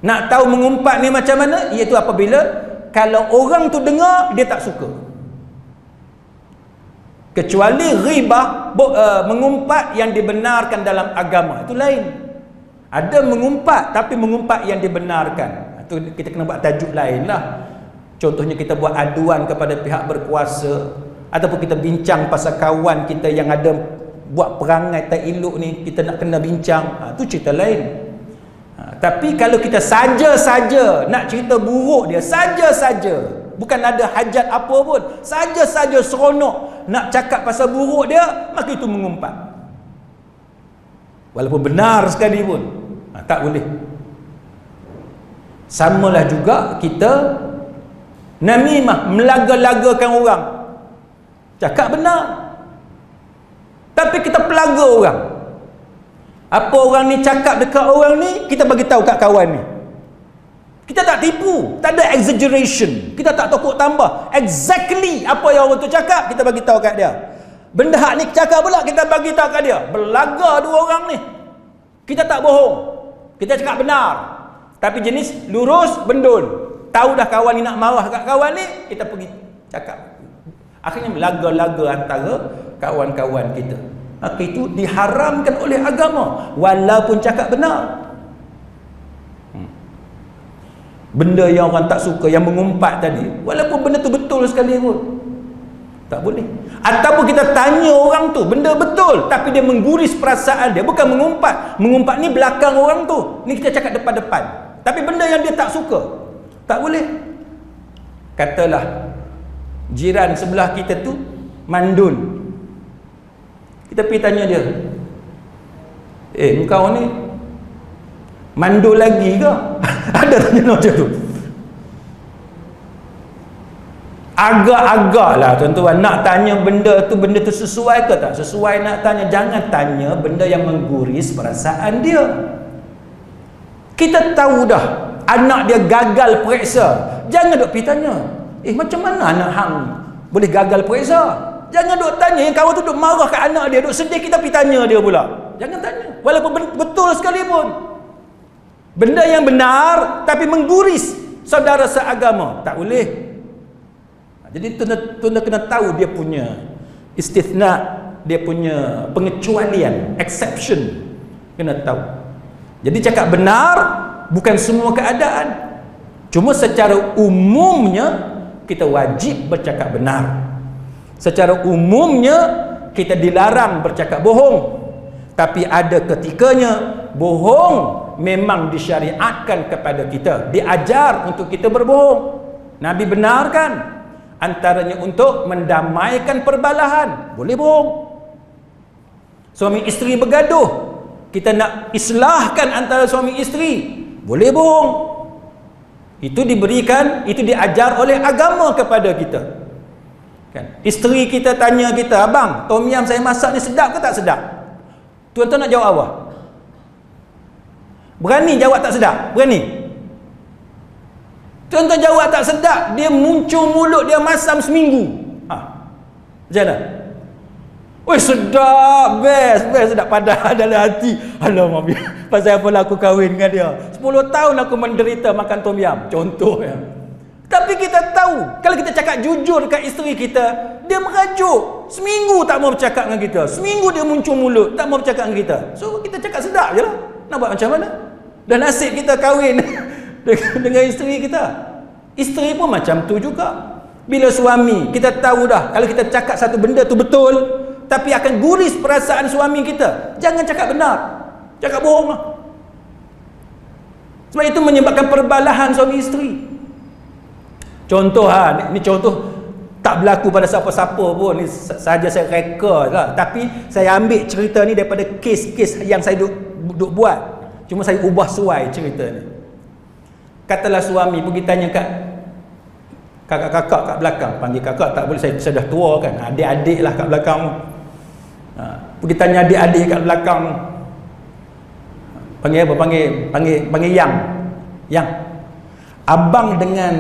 Nak tahu mengumpat ni macam mana? Iaitu apabila kalau orang tu dengar, dia tak suka. Kecuali ghibah, mengumpat yang dibenarkan dalam agama, itu lain. Ada mengumpat tapi mengumpat yang dibenarkan, itu kita kena buat tajuk lain lah. Contohnya kita buat aduan kepada pihak berkuasa, ataupun kita bincang pasal kawan kita yang ada buat perangai tak elok ni, kita nak kena bincang, itu cerita lain. Tapi kalau kita saja-saja nak cerita buruk dia, saja-saja, bukan ada hajat apa pun, saja-saja seronok nak cakap pasal buruk dia, maka itu mengumpat. Walaupun benar sekali pun, tak boleh. Samalah juga kita namimah, melaga-lagakan orang. Cakap benar tapi kita pelaga orang. Apa orang ni cakap dekat orang ni, kita bagi tahu kat kawan ni. Kita tak tipu, tak ada exaggeration, kita tak tokok tambah. Exactly apa yang orang tu cakap, kita bagi tahu kat dia. Benda hak ni cakap pula, kita bagi tahu kat dia. Belaga dua orang ni. Kita tak bohong, kita cakap benar. Tapi jenis lurus bendul. Tahu dah kawan ni nak marah kat kawan ni, kita pergi cakap. Akhirnya melaga-laga antara kawan-kawan kita. Maka itu diharamkan oleh agama walaupun cakap benar. Benda yang orang tak suka, yang mengumpat tadi, walaupun benda tu betul sekali pun, tak boleh. Ataupun kita tanya orang tu benda betul tapi dia mengguris perasaan dia, bukan mengumpat. Mengumpat ni belakang orang tu, ni kita cakap depan-depan. Tapi benda yang dia tak suka, tak boleh. Katalah jiran sebelah kita tu mandul, kita pergi tanya dia, engkau ni mandul lagi ke? Ada tanya macam tu. Agak-agak lah tuan-tuan nak tanya benda tu sesuai ke tak sesuai nak tanya. Jangan tanya benda yang mengguris perasaan dia. Kita tahu dah anak dia gagal periksa, jangan duk pergi tanya, macam mana anak hang boleh gagal periksa? Jangan duk tanya. Yang kawan tu duk marah kat anak dia, duk sedih, kita pergi tanya dia pula. Jangan tanya walaupun betul sekalipun. Benda yang benar tapi mengguris saudara seagama, tak boleh. Jadi tuan-tuan kena tahu dia punya istithna, dia punya pengecualian, exception, kena tahu. Jadi cakap benar bukan semua keadaan, cuma secara umumnya kita wajib bercakap benar. Secara umumnya kita dilarang bercakap bohong. Tapi ada ketikanya bohong memang disyariatkan kepada kita, diajar untuk kita berbohong. Nabi benarkan, antaranya untuk mendamaikan perbalahan, boleh bohong. Suami isteri bergaduh, kita nak islahkan antara suami isteri, boleh bohong. Itu diberikan, itu diajar oleh agama kepada kita. Kan? Isteri kita tanya kita, abang, tom yam saya masak ni sedap ke tak sedap? Tuan-tuan nak jawab apa? Berani jawab tak sedap? Berani? Tuan-tuan jawab tak sedap, dia muncul mulut dia masam seminggu. Macam mana? Weh, sedap, best sedap pada dalam hati. Alamak, pasal apa lah aku kahwin dengan dia? 10 tahun aku menderita makan tom yam, contohnya. Tapi kita tahu, kalau kita cakap jujur dekat isteri kita, dia merajuk. Seminggu tak mau bercakap dengan kita. Seminggu dia muncul mulut, tak mau bercakap dengan kita. So kita cakap sedap je lah. Nak buat macam mana? Dan nasib kita kahwin dengan isteri kita. Isteri pun macam tu juga. Bila suami, kita tahu dah, kalau kita cakap satu benda tu betul, tapi akan guris perasaan suami kita, jangan cakap benar, cakap bohong lah. Sebab itu menyebabkan perbalahan suami isteri. Contoh ni contoh tak berlaku pada siapa-siapa pun, ni sahaja saya reka lah. Tapi saya ambil cerita ni daripada kes-kes yang saya duk buat. Cuma saya ubah suai cerita ni. Katalah suami pergi tanya kat kakak-kakak kat belakang. Panggil kakak tak boleh, saya dah tua kan. Adik-adik lah kat belakang. Pergi tanya adik-adik kat belakang. Panggil apa? Panggil yang. Abang dengan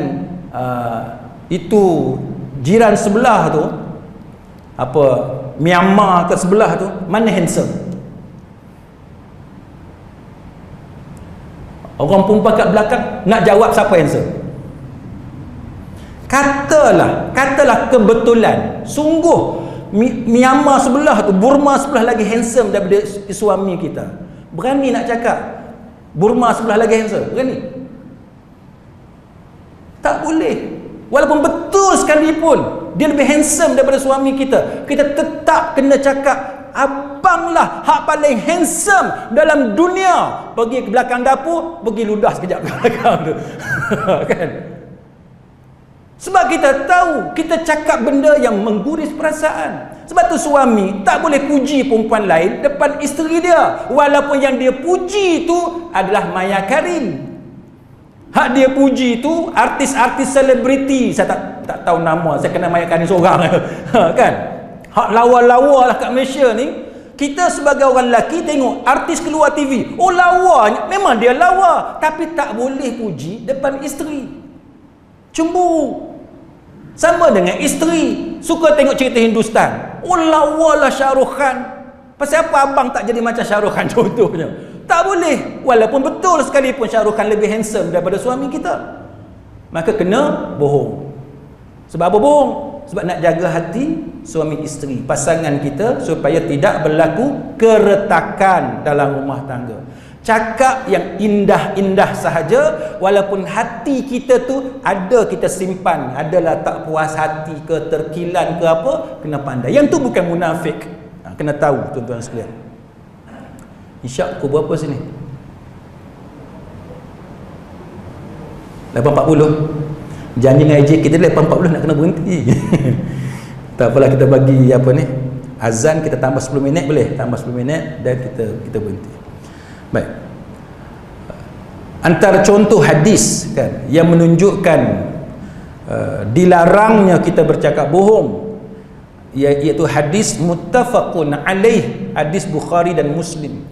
itu jiran sebelah tu, apa, Myanmar ke sebelah tu, mana handsome? Orang perempuan kat belakang nak jawab siapa handsome. Katalah kebetulan sungguh Myanmar sebelah tu, Burma sebelah lagi handsome daripada suami kita. Berani nak cakap Burma sebelah lagi handsome? Berani? Tak boleh. Walaupun betul sekalipun dia lebih handsome daripada suami kita, kita tetap kena cakap abang lah hak paling handsome dalam dunia. Pergi ke belakang dapur, pergi ludah sekejap ke belakang tu. Kan? Sebab kita tahu, kita cakap benda yang mengguris perasaan. Sebab tu suami tak boleh puji perempuan lain depan isteri dia, walaupun yang dia puji tu adalah Maya Karin. Hak dia puji tu artis-artis selebriti. Saya tak tahu nama, saya kenal Maya Karin seorang. Kan? Hak lawa-lawa lah kat Malaysia ni. Kita sebagai orang lelaki tengok artis keluar TV, oh lawa, memang dia lawa, tapi tak boleh puji depan isteri. Cemburu. Sama dengan isteri, suka tengok cerita Hindustan, oh lawa lah Shah Rukh Khan. Pasal apa abang tak jadi macam Shah Rukh Khan contohnya? Tak boleh. Walaupun betul sekalipun Shah Rukh Khan lebih handsome daripada suami kita, maka kena bohong. Sebab apa bohong? Sebab nak jaga hati suami isteri, pasangan kita, supaya tidak berlaku keretakan dalam rumah tangga. Cakap yang indah-indah sahaja, walaupun hati kita tu ada kita simpan, adalah tak puas hati ke, terkilan ke apa, kena pandai. Yang tu bukan munafik. Kena tahu tuan-tuan sekalian. Isyak pukul berapa sini? 8.40. Janji dengan AJ kita 8.40 nak kena berhenti. Tak apalah, kita bagi apa ni, azan kita tambah 10 minit boleh? Tambah 10 minit dan kita berhenti. Baik. Antara contoh hadis kan yang menunjukkan dilarangnya kita bercakap bohong, iaitu hadis muttafaqun alaih, hadis Bukhari dan Muslim.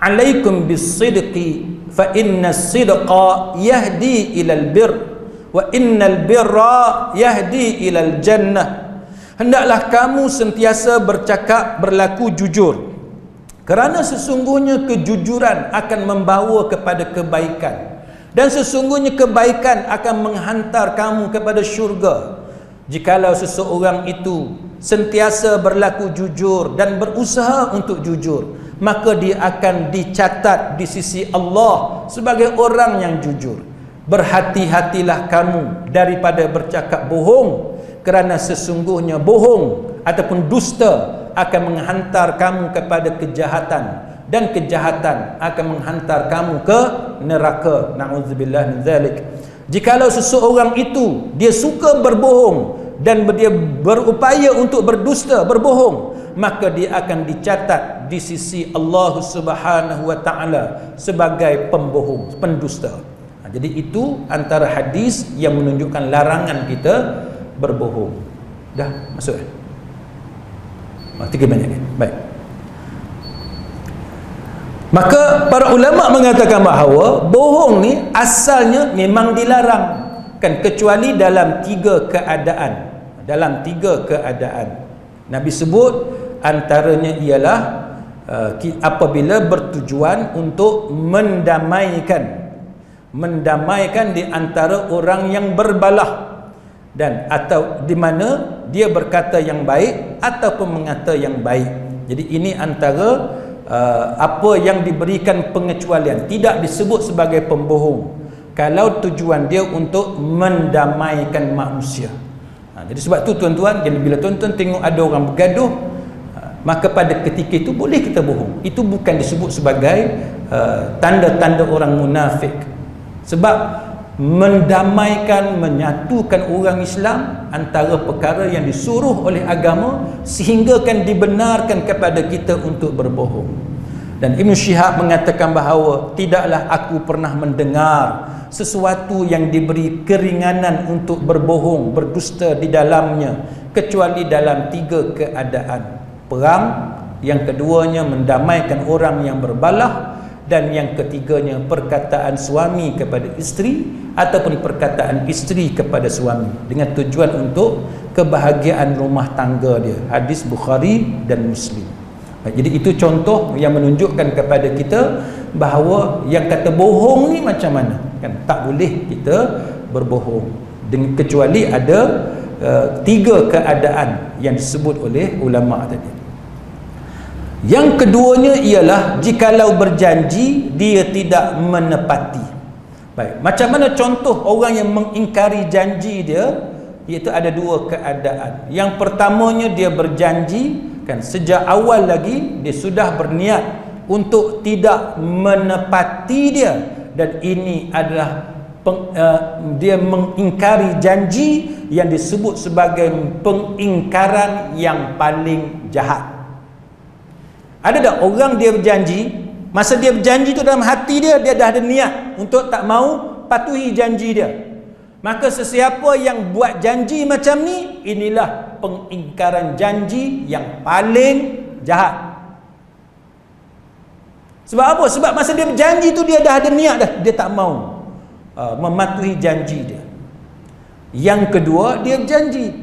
Alaikum bis-sidqi fa inna as-sidqa yahdi ilal birr wa innal birra yahdi ilal jannah. Hendaklah kamu sentiasa bercakap, berlaku jujur, kerana sesungguhnya kejujuran akan membawa kepada kebaikan, dan sesungguhnya kebaikan akan menghantar kamu kepada syurga. Jikalau seseorang itu sentiasa berlaku jujur dan berusaha untuk jujur, maka dia akan dicatat di sisi Allah sebagai orang yang jujur. Berhati-hatilah kamu daripada bercakap bohong, kerana sesungguhnya bohong ataupun dusta akan menghantar kamu kepada kejahatan, dan kejahatan akan menghantar kamu ke neraka. Na'udzubillah min zalik. Jikalau seseorang itu dia suka berbohong dan dia berupaya untuk berdusta, berbohong, maka dia akan dicatat di sisi Allah Subhanahu wa taala sebagai pembohong, pendusta. Jadi itu antara hadis yang menunjukkan larangan kita berbohong. Dah masuk 3 minit ni. Baik. Maka para ulama mengatakan bahawa bohong ni asalnya memang dilarang, kan, kecuali dalam 3 keadaan. Dalam 3 keadaan Nabi sebut, antaranya ialah apabila bertujuan untuk mendamaikan di antara orang yang berbalah, dan atau di mana dia berkata yang baik ataupun mengata yang baik. Jadi ini antara apa yang diberikan pengecualian, tidak disebut sebagai pembohong kalau tujuan dia untuk mendamaikan manusia. Jadi sebab tu tuan-tuan, bila tuan-tuan tengok ada orang bergaduh, maka pada ketika itu boleh kita bohong. Itu bukan disebut sebagai tanda-tanda orang munafik. Sebab mendamaikan, menyatukan orang Islam antara perkara yang disuruh oleh agama, sehingga kan dibenarkan kepada kita untuk berbohong. Dan Ibn Syihab mengatakan bahawa tidaklah aku pernah mendengar sesuatu yang diberi keringanan untuk berbohong, berdusta di dalamnya, kecuali dalam 3 keadaan: perang, yang keduanya mendamaikan orang yang berbalah, dan yang ketiganya perkataan suami kepada isteri ataupun perkataan isteri kepada suami dengan tujuan untuk kebahagiaan rumah tangga dia. Hadis Bukhari dan Muslim. Jadi itu contoh yang menunjukkan kepada kita bahawa yang kata bohong ni macam mana, kan, tak boleh kita berbohong kecuali ada 3 keadaan yang disebut oleh ulama tadi. Yang keduanya ialah jikalau berjanji dia tidak menepati. Baik, macam mana contoh orang yang mengingkari janji dia? Iaitu ada 2 keadaan. Yang pertamanya dia berjanji, kan, sejak awal lagi dia sudah berniat untuk tidak menepati dia, dan ini adalah dia mengingkari janji yang disebut sebagai pengingkaran yang paling jahat. Ada tak orang dia berjanji, masa dia berjanji tu dalam hati dia dah ada niat untuk tak mau patuhi janji dia. Maka sesiapa yang buat janji macam ni, inilah pengingkaran janji yang paling jahat. Sebab apa? Sebab masa dia berjanji tu dia dah ada niat dah, dia tak mau mematuhi janji dia. Yang kedua, dia berjanji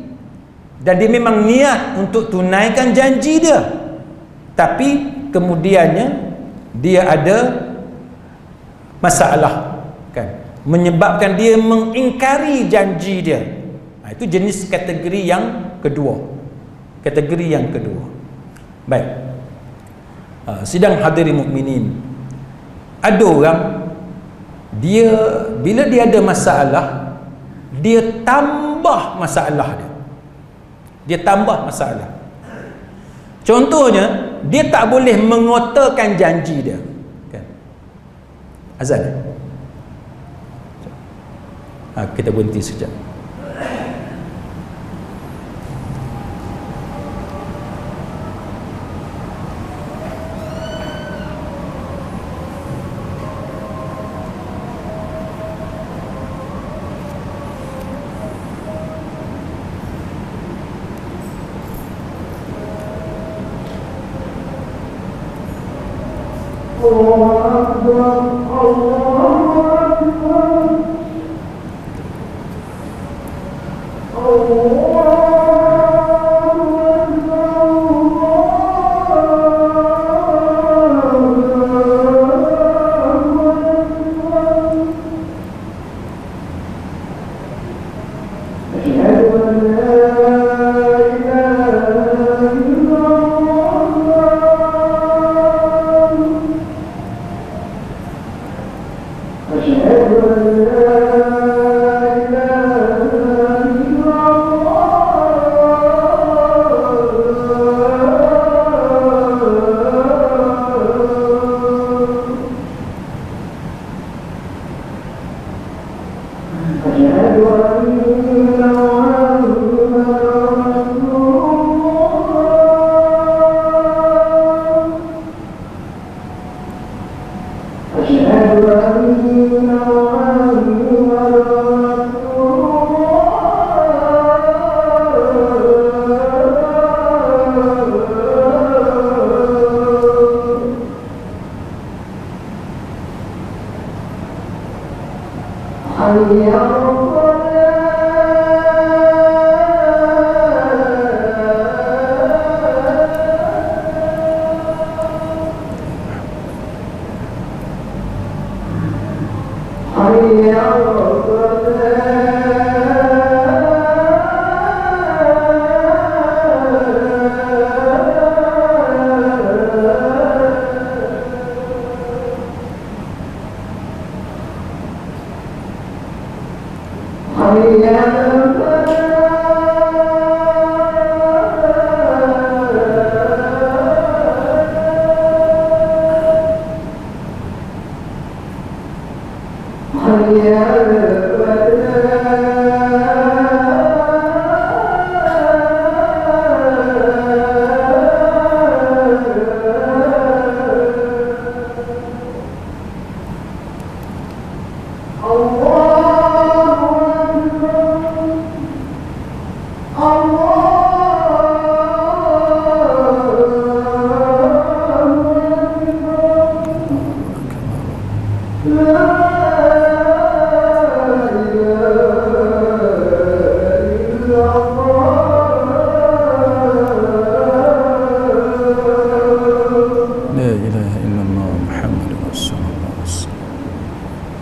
dan dia memang niat untuk tunaikan janji dia, tapi kemudiannya dia ada masalah, kan, menyebabkan dia mengingkari janji dia. Itu jenis kategori yang kedua. Kategori yang kedua. Baik. Sidang hadirin mukminin, ada orang dia bila dia ada masalah, dia tambah masalah dia. Dia tambah masalah. Contohnya, dia tak boleh mengotakan janji dia, kan? Azan. Kita berhenti sekejap.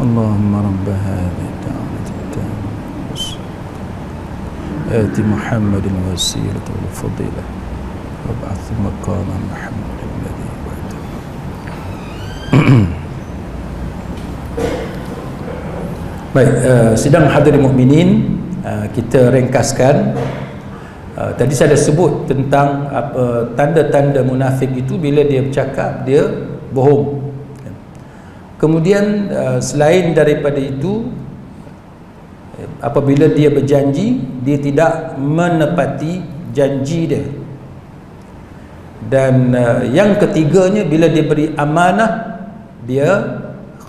Allahumma rabb hadhihi ad-da'wati at-tammah آت محمد الوسيلة والفضيلة وابعث مقاما محمود الذي وعده. Baik, sidang hadirin mukminin, kita ringkaskan. Tadi saya dah sebut tentang tanda-tanda munafik itu bila dia bercakap dia bohong. Kemudian selain daripada itu, apabila dia berjanji, dia tidak menepati janji dia. Dan yang ketiganya, bila dia beri amanah, dia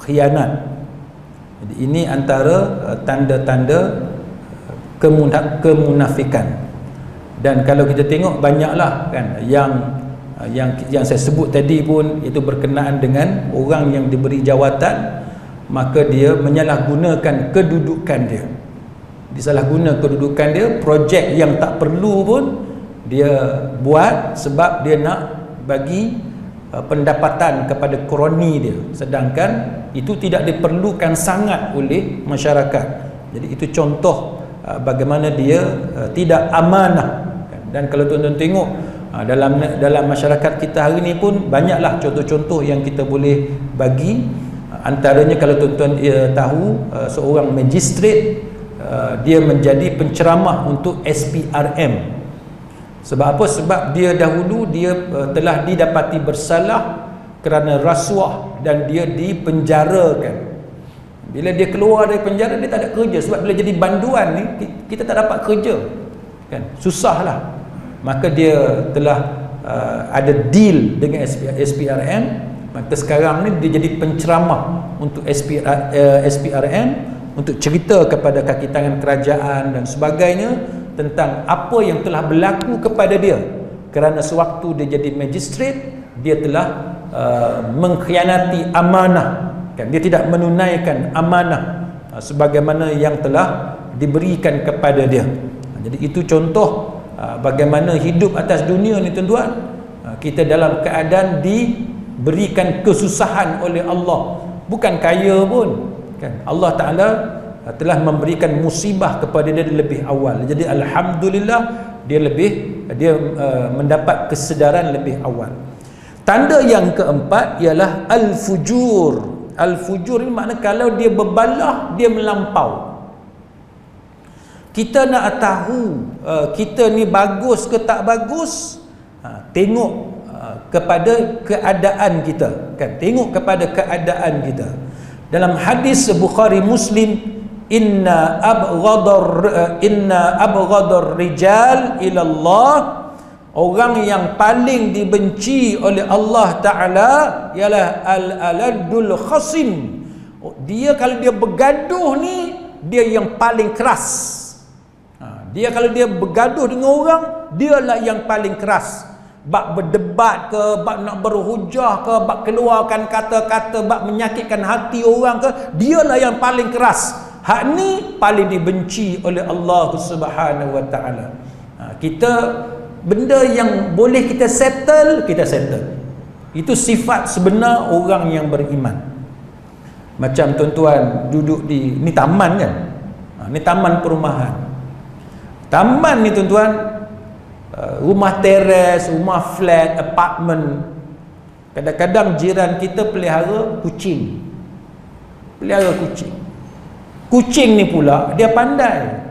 khianat. Jadi ini antara tanda-tanda kemunafikan. Dan kalau kita tengok, banyaklah kan yang saya sebut tadi pun itu berkenaan dengan orang yang diberi jawatan, maka dia menyalahgunakan kedudukan dia. Disalahguna kedudukan dia, projek yang tak perlu pun dia buat sebab dia nak bagi pendapatan kepada kroni dia, sedangkan itu tidak diperlukan sangat oleh masyarakat. Jadi itu contoh bagaimana dia tidak amanah. Dan kalau tuan-tuan tengok dalam masyarakat kita hari ni pun banyaklah contoh-contoh yang kita boleh bagi. Antaranya kalau tuan-tuan tahu, seorang magistrate dia menjadi penceramah untuk SPRM. Sebab apa? Sebab dia dahulu dia telah didapati bersalah kerana rasuah dan dia dipenjarakan. Bila dia keluar dari penjara, dia tak ada kerja. Sebab bila jadi banduan ni, kita tak dapat kerja kan? Susahlah. Maka dia telah ada deal dengan SPRM. Maka sekarang ni dia jadi penceramah untuk SPRM, untuk cerita kepada kaki tangan kerajaan dan sebagainya tentang apa yang telah berlaku kepada dia. Kerana sewaktu dia jadi magistrate, dia telah mengkhianati amanah kan? Dia tidak menunaikan amanah sebagaimana yang telah diberikan kepada dia. Jadi itu contoh bagaimana hidup atas dunia ni tuan-tuan, kita dalam keadaan diberikan kesusahan oleh Allah, bukan kaya pun kan? Allah Ta'ala telah memberikan musibah kepada dia lebih awal. Jadi alhamdulillah dia mendapat kesedaran lebih awal. Tanda yang keempat ialah al-fujur. Al-fujur ini makna kalau dia berbalah, dia melampau. Kita nak tahu kita ni bagus ke tak bagus, tengok kepada keadaan kita kan? Tengok kepada keadaan kita. Dalam hadis Bukhari Muslim, inna abghadar rijal ila Allah, orang yang paling dibenci oleh Allah Ta'ala ialah al-aladul khasim. Dia kalau dia bergaduh ni, dia yang paling keras. Dia kalau dia bergaduh dengan orang, dialah yang paling keras. Bak berdebat ke, bak nak berhujah ke, bak keluarkan kata-kata, bak menyakitkan hati orang ke, dialah yang paling keras. Hak ni paling dibenci oleh Allah Subhanahu wa taala. Kita benda yang boleh kita settle, kita settle. Itu sifat sebenar orang yang beriman. Macam tuan-tuan duduk di ni taman kan? Ni taman perumahan. Taman ni tuan-tuan, rumah teres, rumah flat, apartment. Kadang-kadang jiran kita pelihara kucing. Pelihara kucing. Kucing ni pula dia pandai.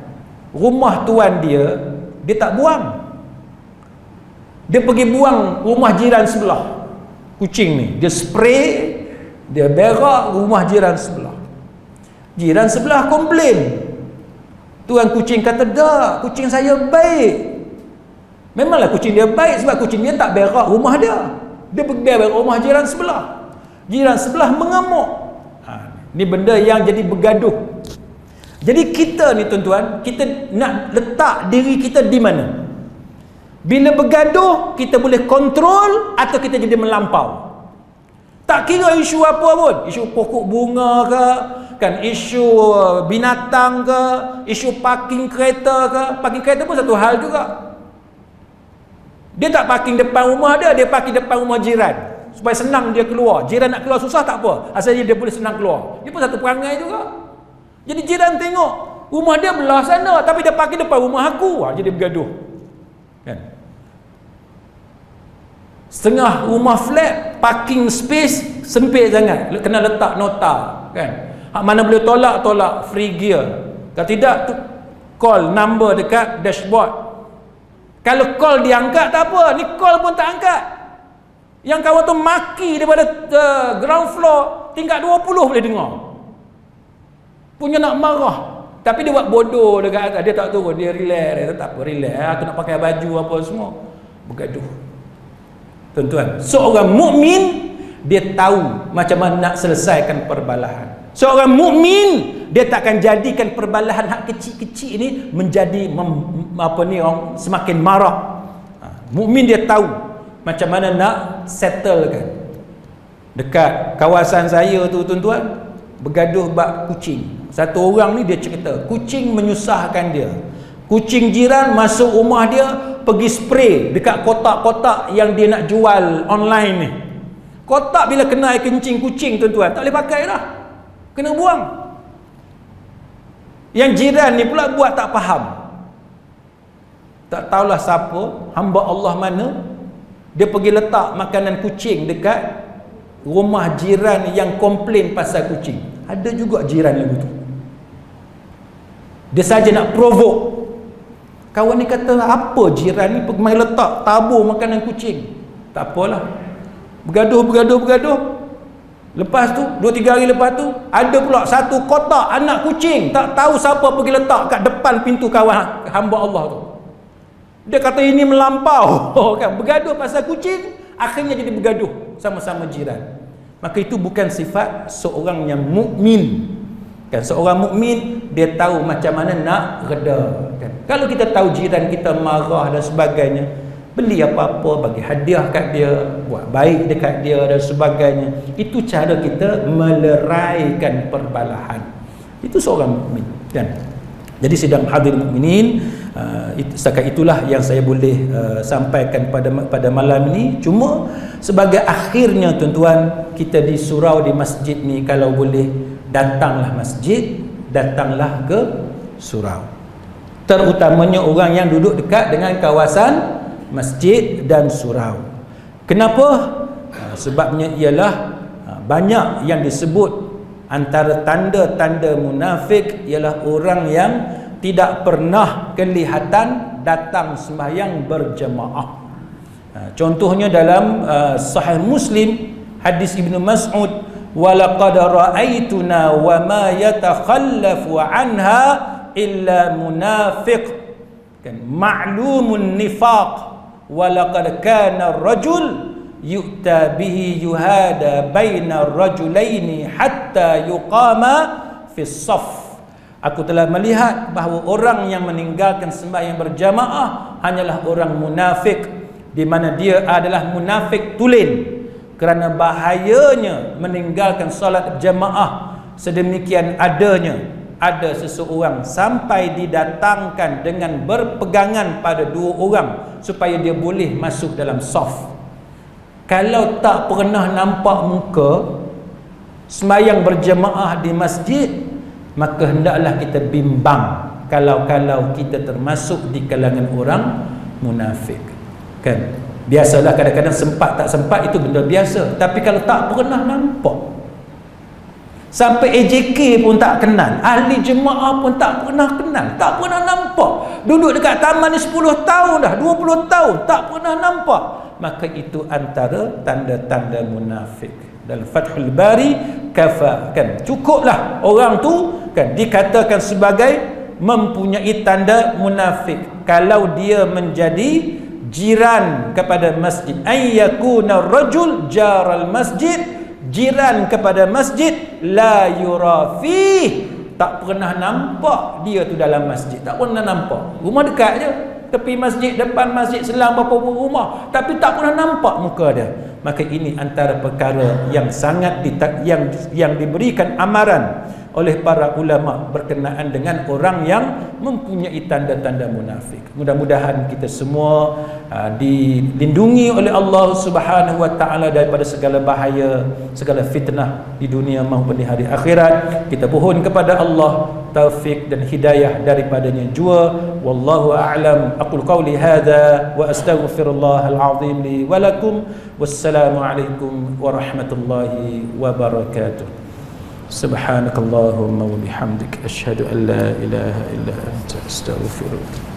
Rumah tuan dia tak buang. Dia pergi buang rumah jiran sebelah. Kucing ni dia spray, dia berak rumah jiran sebelah. Jiran sebelah komplain. Tuan kucing kata, "Dak, kucing saya baik." Memanglah kucing dia baik sebab kucing dia tak berak rumah dia. Dia pergi berak rumah jiran sebelah. Jiran sebelah mengamuk. Ni benda yang jadi bergaduh. Jadi kita ni tuan-tuan, kita nak letak diri kita di mana? Bila bergaduh, kita boleh kontrol atau kita jadi melampau. Tak kira isu apa pun, isu pokok bunga ke, kan, isu binatang ke, isu parking kereta ke. Parking kereta pun satu hal juga. Dia tak parking depan rumah dia parking depan rumah jiran supaya senang dia keluar. Jiran nak keluar susah tak apa, asalnya dia boleh senang keluar. Dia pun satu perangai juga. Jadi jiran tengok rumah dia belah sana tapi dia parking depan rumah aku, jadi bergaduh. Kan? Setengah rumah flat parking space sempit sangat, kena letak nota, kan? Mana boleh tolak free gear. Kalau tidak tu call number dekat dashboard. Kalau call diangkat tak apa, ni call pun tak angkat. Yang kawan tu maki daripada ground floor tingkat 20 boleh dengar. Punya nak marah, tapi dia buat bodoh dekat atas, dia tak turun, dia relax, dia tak apa, relax, aku nak pakai baju apa semua, bergaduh. Tuan-tuan, seorang mukmin dia tahu macam mana nak selesaikan perbalahan. Seorang mukmin dia takkan jadikan perbalahan hak kecil-kecil ini menjadi orang semakin marah. Mukmin dia tahu macam mana nak settlekan. Dekat kawasan saya tu tuan-tuan, bergaduh bab kucing. Satu orang ni dia cerita, kucing menyusahkan dia. Kucing jiran masuk rumah dia, pergi spray dekat kotak-kotak yang dia nak jual online ni. Kotak bila kena air kencing kucing tuan-tuan, tak boleh pakai dah, kena buang. Yang jiran ni pula buat tak faham. Tak tahulah siapa, hamba Allah mana, dia pergi letak makanan kucing dekat rumah jiran yang komplain pasal kucing. Ada juga jiran yang begitu. Dia saja nak provoke. Kawan ni kata, apa jiran ni pergi main letak tabur makanan kucing. Tak apalah, bergaduh. Lepas tu 2-3 hari lepas tu ada pula satu kotak anak kucing, tak tahu siapa pergi letak kat depan pintu kawan hamba Allah tu. Dia kata ini melampau. Kan, bergaduh pasal kucing, akhirnya jadi bergaduh sama-sama jiran. Maka itu bukan sifat seorang yang mukmin. Kan, seorang mukmin dia tahu macam mana nak reda. Kan, kalau kita tahu jiran kita marah dan sebagainya, beli apa-apa, bagi hadiah kat dia, buat baik dekat dia dan sebagainya. Itu cara kita meleraikan perbalahan. Itu seorang mukmin. Kan? Jadi sidang hadirin mukminin, setakat itulah yang saya boleh sampaikan pada malam ini. Cuma sebagai akhirnya tuan-tuan, kita di surau di masjid ni, kalau boleh datanglah masjid, datanglah ke surau. Terutamanya orang yang duduk dekat dengan kawasan masjid dan surau. Kenapa? Sebabnya ialah banyak yang disebut antara tanda-tanda munafik ialah orang yang tidak pernah kelihatan datang sembahyang berjemaah. Contohnya dalam Sahih Muslim, hadis Ibnu Mas'ud, walaqad ra'aituna wa ma yatakhallafu anha illa munafiq, kan, ma'lumun nifaq, walaqad kana ar-rajul yu'ta bihi yuhada baina ar-rajulaini hatta yuqama fi as-saff. Aku telah melihat bahawa orang yang meninggalkan sembahyang berjamaah hanyalah orang munafik, di mana dia adalah munafik tulen. Kerana bahayanya meninggalkan solat jamaah sedemikian adanya ada seseorang sampai didatangkan dengan berpegangan pada dua orang supaya dia boleh masuk dalam saf. Kalau tak pernah nampak muka sembahyang berjemaah di masjid, maka hendaklah kita bimbang kalau kita termasuk di kalangan orang munafik. Kan? Biasalah kadang-kadang sempat tak sempat itu benda biasa. Tapi kalau tak pernah nampak, sampai AJK pun tak kenal, ahli jemaah pun tak pernah kenal, tak pernah nampak, duduk dekat taman ni 10 tahun dah, 20 tahun tak pernah nampak, maka itu antara tanda-tanda munafik. Dalam Fathul Bari kan, cukuplah orang tu kan dikatakan sebagai mempunyai tanda munafik kalau dia menjadi jiran kepada masjid. Ayyakuna rajul jaral masjid, jiran kepada masjid, la yura fih, tak pernah nampak dia tu dalam masjid, tak pernah nampak, rumah dekat je, tepi masjid, depan masjid, selang berapa rumah, tapi tak pernah nampak muka dia. Maka ini antara perkara yang sangat yang diberikan amaran oleh para ulama berkenaan dengan orang yang mempunyai tanda-tanda munafik. Mudah-mudahan kita semua dilindungi oleh Allah Subhanahu wa taala daripada segala bahaya, segala fitnah di dunia maupun di hari akhirat. Kita mohon kepada Allah taufik dan hidayah daripadanya jua. Wallahu a'lam. Aqul qawli hadza wa astaghfirullahal azim li wa lakum. Wassalamu alaikum warahmatullahi wabarakatuh. Subhanakallahumma wa bihamdik asyhadu an la ilaha illa anta astaghfiruka